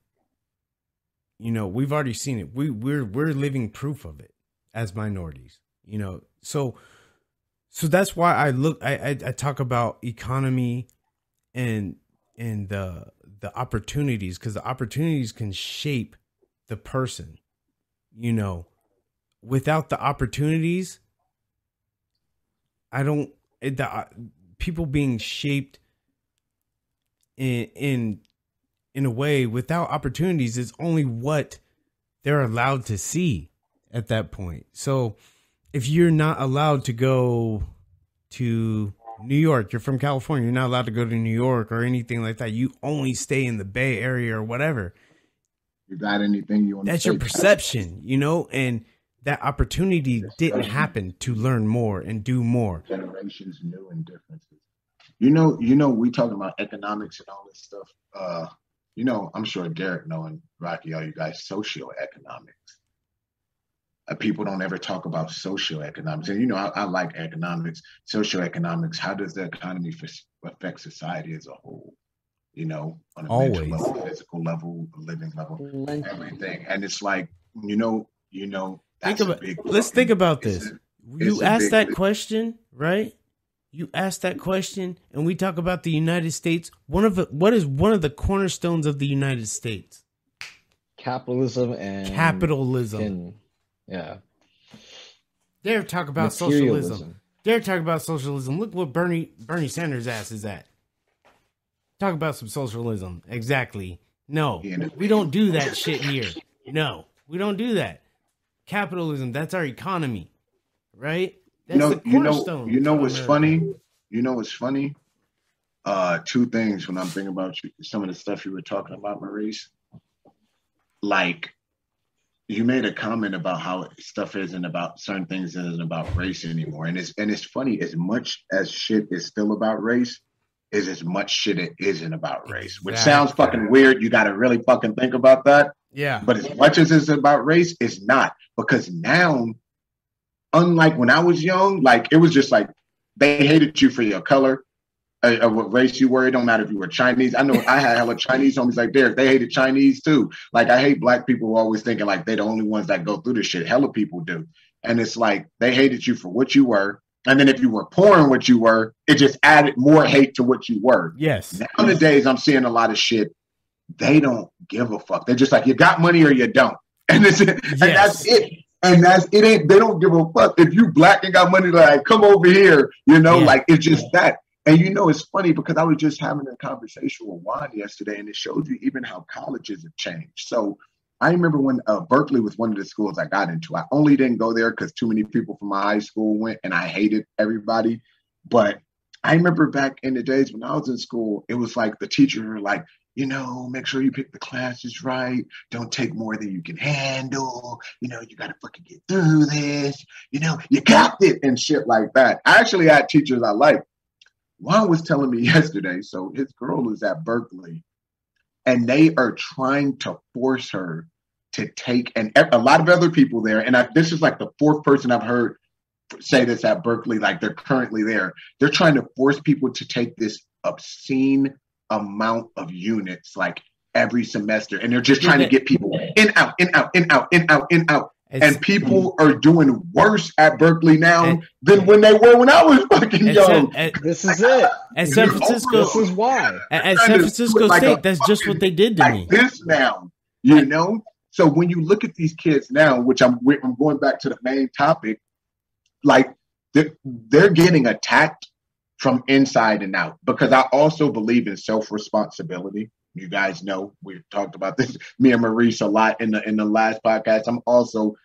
You know, we've already seen it. We're living proof of it as minorities, you know. So that's why I talk about economy and the opportunities, because the opportunities can shape the person. You know, without the opportunities, people being shaped in a way without opportunities is only what they're allowed to see at that point. So if you're not allowed to go to New York, you're from California, you're not allowed to go to New York or anything like that. You only stay in the Bay Area or whatever. You got anything you want? That's your perception, you know, and that opportunity didn't happen to learn more and do more. Generations knew and differences. You know, we talking about economics and all this stuff. You know, I'm sure Derek knowing Rocky, all you guys, socioeconomics. People don't ever talk about socioeconomics. And, you know, I like economics, socioeconomics. How does the economy affect society as a whole? You know, on a mental level, physical level, living level, everything. And it's like, you know, let's think about this. You asked that question, right? You asked that question, and we talk about the United States. What is one of the cornerstones of the United States? Capitalism. Yeah. Dare talk about socialism. Dare talk about socialism. Look what Bernie Sanders' ass is at. Talk about some socialism. Exactly. No, we don't do that shit here. No, we don't do that. Capitalism, that's our economy, right? That's the cornerstone. You know what's funny? You know what's funny? Two things when I'm thinking about some of the stuff you were talking about, Maurice. Like, you made a comment about how stuff isn't about certain things isn't about race anymore, and it's funny. As much as shit is still about race, is as much shit it isn't about race, which sounds fucking weird. You got to really fucking think about that. Yeah. But as much as it's about race, it's not, because now, unlike when I was young, like it was just like they hated you for your color. What race you were. It don't matter if you were Chinese. I know I had hella Chinese homies like Derek. They hated Chinese too. Like I hate black people who are always thinking like they're the only ones that go through this shit. Hella people do. And it's like they hated you for what you were. And then if you were poor in what you were, it just added more hate to what you were. Yes. Nowadays, I'm seeing a lot of shit. They don't give a fuck. They're just like, you got money or you don't. And that's it. And that's it. They don't give a fuck. If you black and got money, like, come over here. You know, like it's just that. And you know, it's funny because I was just having a conversation with Juan yesterday, and it showed you even how colleges have changed. So I remember when Berkeley was one of the schools I got into. I only didn't go there because too many people from my high school went, and I hated everybody. But I remember back in the days when I was in school, it was like the teachers were like, you know, make sure you pick the classes right. Don't take more than you can handle. You know, you got to fucking get through this. You know, you got it and shit like that. I actually had teachers I liked. Juan was telling me yesterday, so his girl is at Berkeley, and they are trying to force her to take, and a lot of other people there, and this is like the fourth person I've heard say this at Berkeley, like they're currently there. They're trying to force people to take this obscene amount of units like every semester, and they're just trying to get people in, out, in, out, in, out, in, out, in, out. And people are doing worse at Berkeley now than when they were when I was fucking young. This is it. At San Francisco, this is why. At San Francisco State, that's just what they did to me. This now, you know? So when you look at these kids now, which I'm going back to the main topic, like they're getting attacked from inside and out, because I also believe in self-responsibility. You guys know we've talked about this, me and Maurice, a lot in the last podcast. I'm also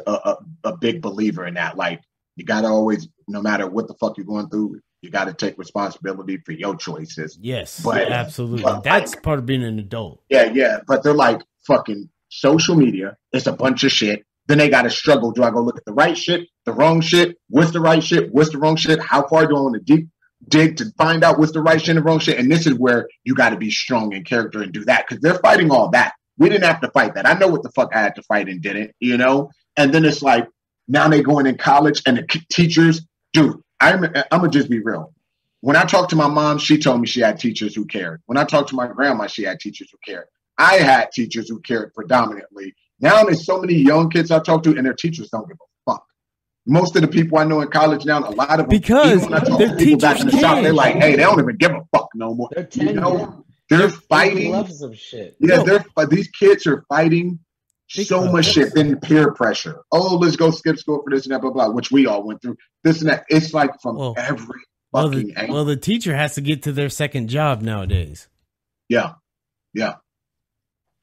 a big believer in that. Like, you got to always, no matter what the fuck you're going through, you got to take responsibility for your choices. Yes, absolutely. That's part of being an adult. Yeah. But they're like, fucking social media, it's a bunch of shit. Then they got to struggle. Do I go look at the right shit, the wrong shit? What's the right shit? What's the wrong shit? How far do I want to dig to find out what's the right shit and the wrong shit? And this is where you got to be strong in character and do that, because they're fighting all that. We didn't have to fight that. I know what the fuck I had to fight and didn't, you know? And then it's like, now they going in college and the teachers, dude, I'm going to just be real. When I talked to my mom, she told me she had teachers who cared. When I talked to my grandma, she had teachers who cared. I had teachers who cared predominantly. Now there's so many young kids I talk to and their teachers don't give a fuck. Most of the people I know in college now, a lot of them, because when I talk to people back in the South, they're like, hey, they don't even give a fuck no more. They're fighting. Levels of shit. Yeah, these kids are fighting so much shit. Then peer pressure. Oh, let's go skip school for this and that, blah, blah, which we all went through. This and that. It's like from every fucking angle. Well, the teacher has to get to their second job nowadays. Yeah.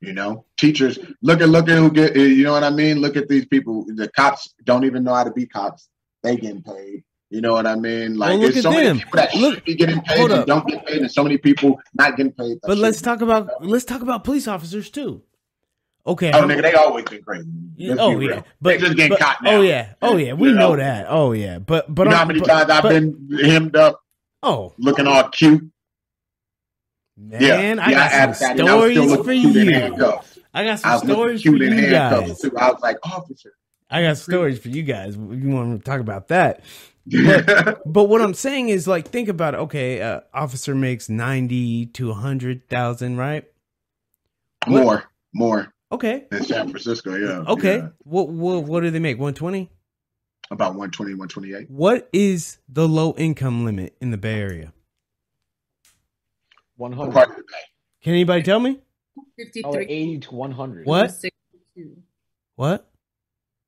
You know, teachers, look at who get, you know what I mean? Look at these people. The cops don't even know how to be cops. They getting paid. You know what I mean? Like, there's so many people that should be getting paid and don't get paid, and so many people not getting paid. But let's talk about police officers too. Okay. Oh, nigga, they always been crazy. Yeah, but they just get caught now. Oh yeah, we know that. Oh yeah, but you know how many times I've been hemmed up? Oh, looking all cute. Man, I got some stories for you. I got some stories for you guys. I was like, officer. I got stories for you guys. You want to talk about that? But what I'm saying is, like, think about it. Okay, officer makes 90 to 100,000, right? More. Okay. In San Francisco, yeah. Okay. Yeah. What do they make? 120? About 120, 128. What is the low income limit in the Bay Area? 100. Can anybody tell me? 53. 80 to 100. What? 62. What?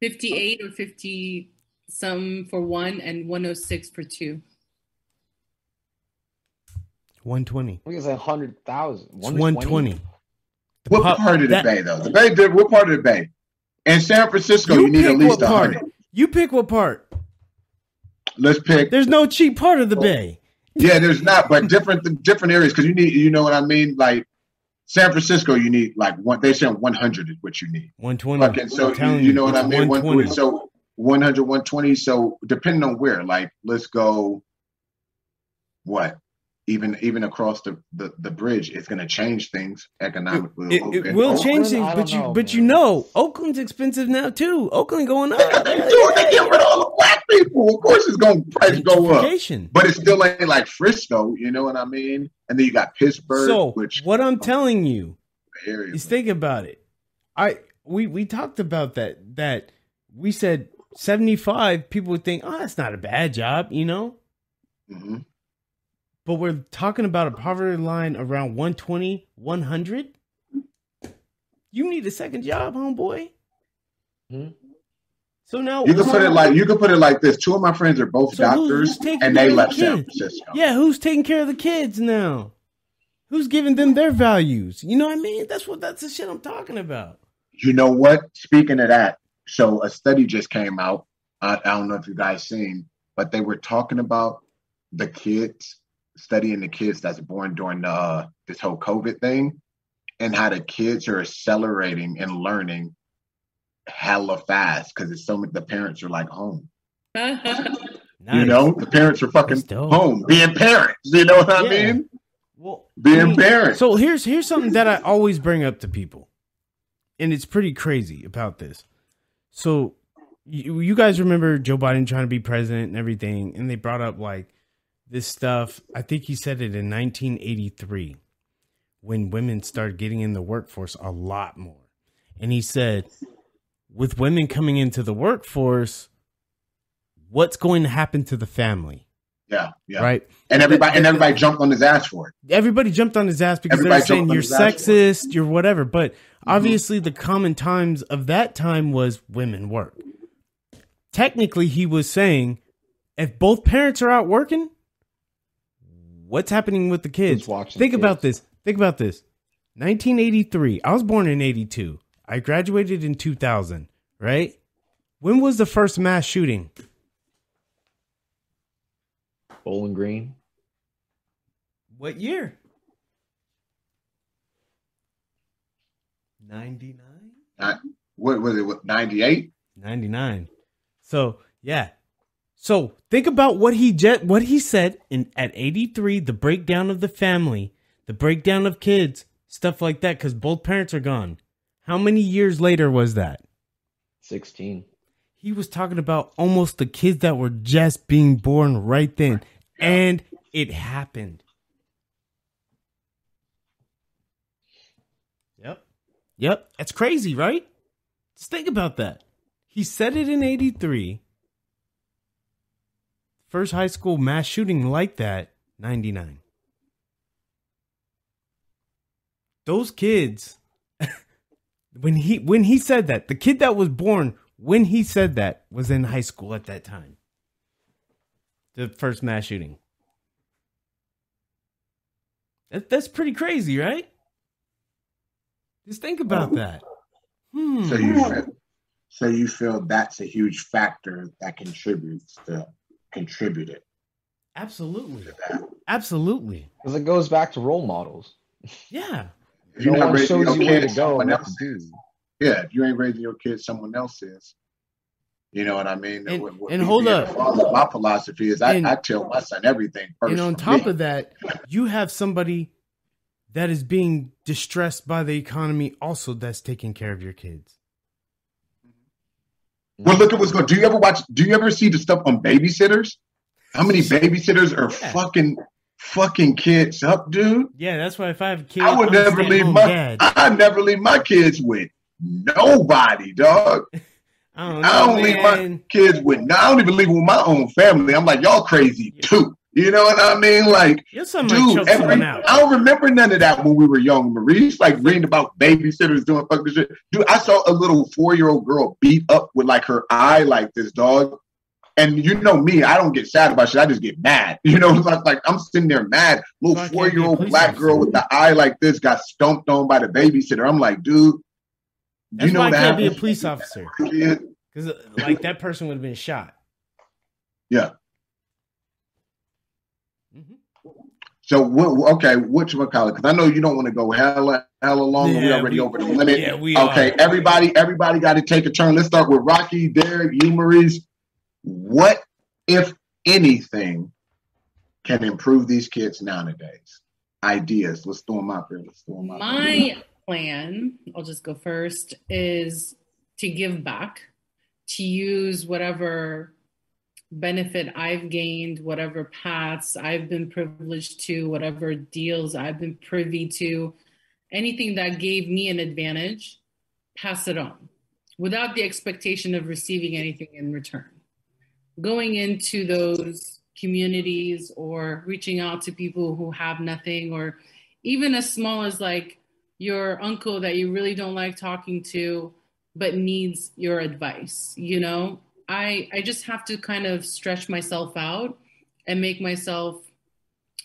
58 or 50. some for one and 106 for two. 120. I think it's 100,000. It's 120. What part of the Bay though? The Bay. What part of the Bay? In San Francisco, you need at least 100. You pick what part. Let's pick. There's no cheap part of the Bay. Yeah, there's not, but different areas because you need. You know what I mean? Like San Francisco, you need like one. They say 100 is what you need. 120. Fucking, so you know what I mean? 120. So 100, 120. So depending on where, like, let's go. What? Even across the bridge, it's going to change things economically. It will change things, but you know, Oakland's expensive now too. Oakland going up. They get rid of all the black people. Of course, it's going to price go up. But it still ain't like Frisco. You know what I mean? And then you got Pittsburgh. So what I'm telling you is, think about it. We talked about that. That we said 75 people would think, oh, that's not a bad job, you know. Mm-hmm. But we're talking about a poverty line around 120, 100. You need a second job, homeboy. Mm-hmm. So now you can put it like this. Two of my friends are both doctors, and they left San Francisco. Yeah, who's taking care of the kids now? Who's giving them their values? You know what I mean? That's the shit I'm talking about. You know what? Speaking of that, so a study just came out. I don't know if you guys seen, but they were talking about the kids. Studying the kids that's born during this whole COVID thing, and how the kids are accelerating and learning hella fast because it's the parents are like home. Nice. You know, the parents are fucking home, being parents. You know what I mean? Well, parents. So here's something that I always bring up to people, and it's pretty crazy about this. So you guys remember Joe Biden trying to be president and everything, and they brought up like this stuff. I think he said it in 1983 when women started getting in the workforce a lot more. And he said, with women coming into the workforce, what's going to happen to the family? Yeah. Right. And everybody jumped on his ass for it. Everybody jumped on his ass because they're saying you're sexist, you're whatever. But obviously the common times of that time was women work. Technically, he was saying if both parents are out working, what's happening with the kids? Think about this. 1983. I was born in 82. I graduated in 2000, right? When was the first mass shooting? Bowling Green. What year? 99? What was it? 98? 99. So, yeah. So think about what he said at 83, the breakdown of the family, the breakdown of kids, stuff like that, because both parents are gone. How many years later was that? 16. He was talking about almost the kids that were just being born right then. And it happened. Yep. That's crazy, right? Just think about that. He said it in 83. First high school mass shooting like that, 99. Those kids, when he said that, the kid that was born when he said that was in high school at that time. The first mass shooting. That's pretty crazy, right? Just think about that. So you feel that's a huge factor that contributed. Absolutely. Absolutely. Because it goes back to role models. Yeah. If you're not raising your kids, someone else is. Yeah, if you ain't raising your kids, someone else is. You know what I mean? And hold up. My philosophy is I tell my son everything first. And on top of that, you have somebody that is being distressed by the economy also that's taking care of your kids. Well, look at what's going on. Do you ever see the stuff on babysitters? How many babysitters are fucking kids up, dude? Yeah, that's why if I have kids, I would never leave my kids with nobody, dog. I don't leave my kids with. I don't even leave with my own family. I'm like, y'all crazy too. You know what I mean? Like, dude, I don't remember none of that when we were young, Maurice. Like reading about babysitters doing fucking shit. Dude, I saw a little 4-year-old girl beat up with like her eye like this, dog. And you know me, I don't get sad about shit. I just get mad. You know, it's like I'm sitting there mad. Little 4-year-old black girl with the eye like this got stomped on by the babysitter. I'm like, dude, that's why I can't be a police officer. Because like that person would have been shot. Yeah. So whatchamacallit? Because I know you don't want to go hella long. Yeah, we already over the limit. Yeah, we okay, are. Everybody got to take a turn. Let's start with Rocky, Derek, you, Maurice. What, if anything, can improve these kids nowadays? Ideas. Let's throw them out there. My plan, I'll just go first, is to give back, to use whatever benefit I've gained, whatever paths I've been privileged to, whatever deals I've been privy to, anything that gave me an advantage, pass it on without the expectation of receiving anything in return. Going into those communities or reaching out to people who have nothing, or even as small as like your uncle that you really don't like talking to, but needs your advice, you know? I just have to kind of stretch myself out and make myself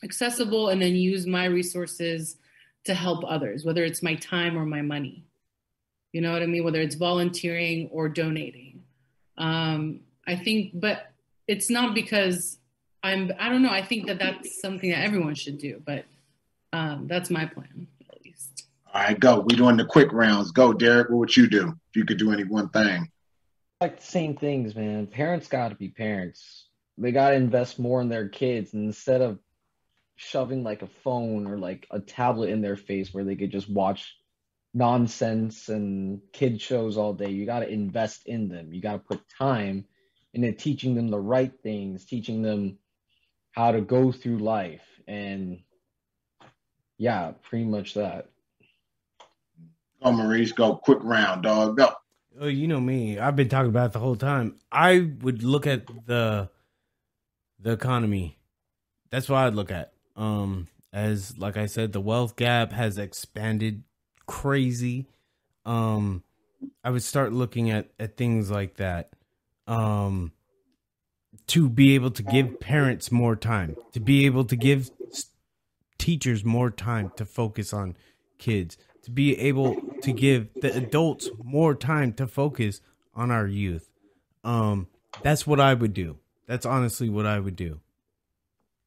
accessible, and then use my resources to help others, whether it's my time or my money. You know what I mean? Whether it's volunteering or donating. I think, but it's not because I don't know. I think that that's something that everyone should do, but that's my plan, at least. All right, go. We're doing the quick rounds. Go, Derek. What would you do if you could do any one thing? Like the same things, man. Parents got to be parents. They got to invest more in their kids, and instead of shoving like a phone or like a tablet in their face where they could just watch nonsense and kid shows all day. You got to invest in them. You got to put time into teaching them the right things, teaching them how to go through life. And yeah, pretty much that. Go, Maurice. Go. Quick round, dog. Go. Oh, you know me. I've been talking about it the whole time. I would look at the economy. That's what I'd look at. As like I said, the wealth gap has expanded crazy. I would start looking at things like that. To be able to give parents more time, to be able to give teachers more time to focus on kids, to be able to give the adults more time to focus on our youth. That's what I would do. That's honestly what I would do.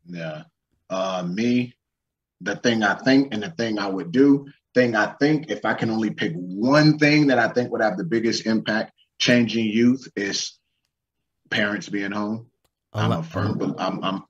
Yeah. Me, the thing I think and the thing I would do, I think if I can only pick one thing that I think would have the biggest impact changing youth is parents being home. I'm a firm,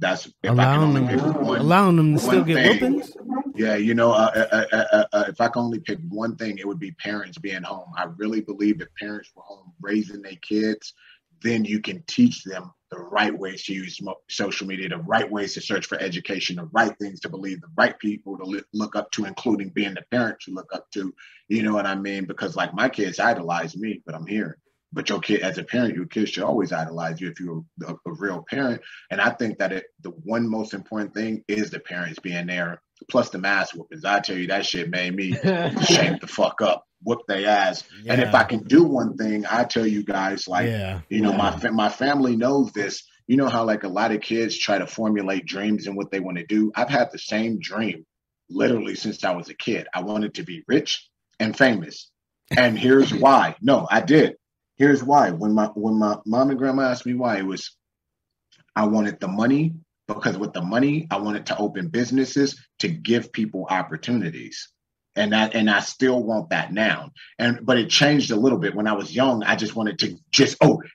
that's if I can only pick one. Allowing them to still get whoopings? Yeah, you know, if I can only pick one thing, it would be parents being home. I really believe if parents were home raising their kids, then you can teach them the right ways to use social media, the right ways to search for education, the right things to believe, the right people to look up to, including being the parents you look up to. You know what I mean? Because like my kids idolize me, but I'm here. But your kid, as a parent, your kids should always idolize you if you're a real parent. And I think that the one most important thing is the parents being there, plus the mass whoopings. I tell you, that shit made me shame the fuck up, whoop their ass. Yeah. And if I can do one thing, I tell you guys, like, you know, my family knows this. You know how like a lot of kids try to formulate dreams and what they want to do. I've had the same dream literally since I was a kid. I wanted to be rich and famous. And here's why. No, I did. Here's why. When my mom and grandma asked me why, it was I wanted the money, because with the money, I wanted to open businesses to give people opportunities. And I still want that now. But it changed a little bit. When I was young, I just wanted to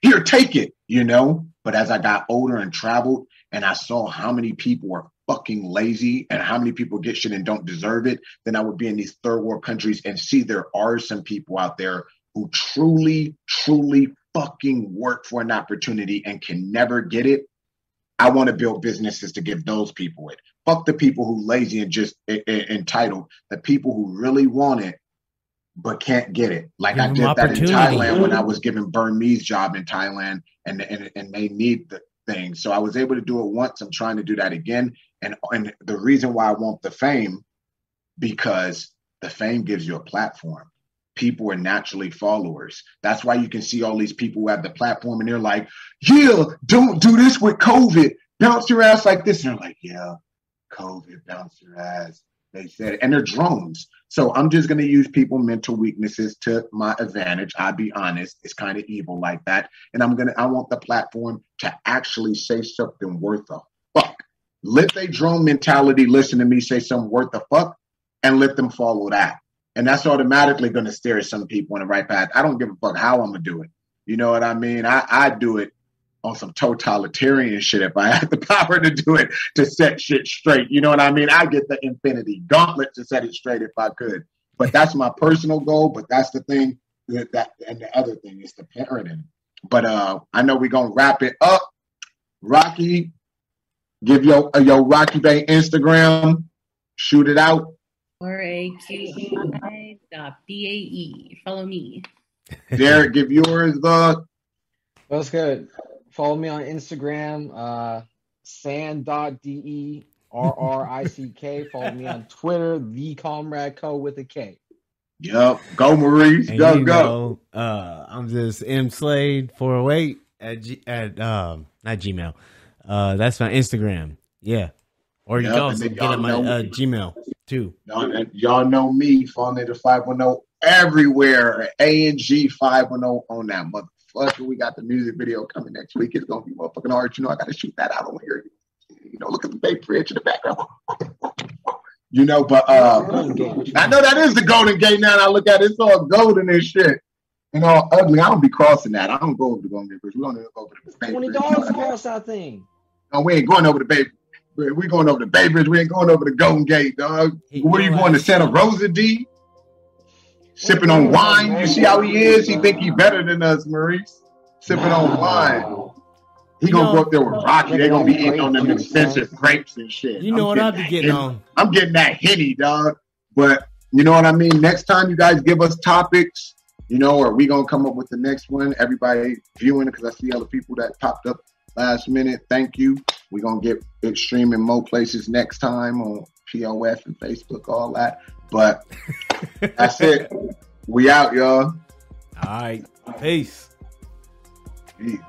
here, take it, you know? But as I got older and traveled and I saw how many people were fucking lazy and how many people get shit and don't deserve it, then I would be in these third world countries and see there are some people out there who truly, truly fucking work for an opportunity and can never get it. I want to build businesses to give those people it. Fuck the people who lazy and just entitled. The people who really want it but can't get it. Like I did that in Thailand when I was giving Burmese job in Thailand, and they need the thing. So I was able to do it once. I'm trying to do that again. And the reason why I want the fame, because the fame gives you a platform. people are naturally followers. That's why you can see all these people who have the platform and they're like, yeah, don't do this with COVID. Bounce your ass like this. And they're like, yeah, COVID, bounce your ass. They said, and they're drones. So I'm just going to use people mental weaknesses to my advantage. I'll be honest. It's kind of evil like that. And I want the platform to actually say something worth a fuck. Let their drone mentality listen to me say something worth a fuck and let them follow that. And that's automatically going to steer some people in the right path. I don't give a fuck how I'm going to do it. You know what I mean? I do it on some totalitarian shit if I have the power to do it, to set shit straight. You know what I mean? I get the infinity gauntlet to set it straight if I could. But that's my personal goal. But that's the thing that and the other thing is the parenting. But I know we're going to wrap it up. Rocky, give your Rocky Bay Instagram. Shoot it out. RAQI.BAE. Follow me. Derek, give yours. That's good. Follow me on Instagram, san.derrick. Follow me on Twitter, The Comrade Co with a K. Yep. Go, Maurice. And Go, you go. know, I'm just mslade408 at not Gmail. That's my Instagram. Yeah. Or you Yep, can and also then get y'all at my know me. Gmail too. Y'all know me, Phone 510 everywhere. ANG 510 on that motherfucker. We got the music video coming next week. It's gonna be motherfucking hard. You know, I gotta shoot that out on here. You know, look at the Bay Bridge in the background. You know, but I know that is the Golden Gate now. And I look at it, it's all golden and shit. And all ugly. I don't be crossing that. I don't go over the Golden Gate Bridge. We're gonna go over the Bay Bridge. $20 across that thing. No, we ain't going over the Bay. We're going over the Bay Bridge. We ain't going over the Golden Gate, dog. Where you going to Santa Rosa, D? Sipping on wine. You see how he is? He think he better than us, Maurice. Sipping on wine. He gonna go up there with Rocky. They gonna be eating on them expensive grapes and shit. You know what I'll be getting on. I'm getting that Henny, dog. But you know what I mean? Next time you guys give us topics, you know, or we gonna come up with the next one. Everybody viewing it, because I see other people that popped up last minute. Thank you. We're going to get it streaming more places next time on POF and Facebook, all that. But that's it. We out, y'all. All right. Peace. Peace.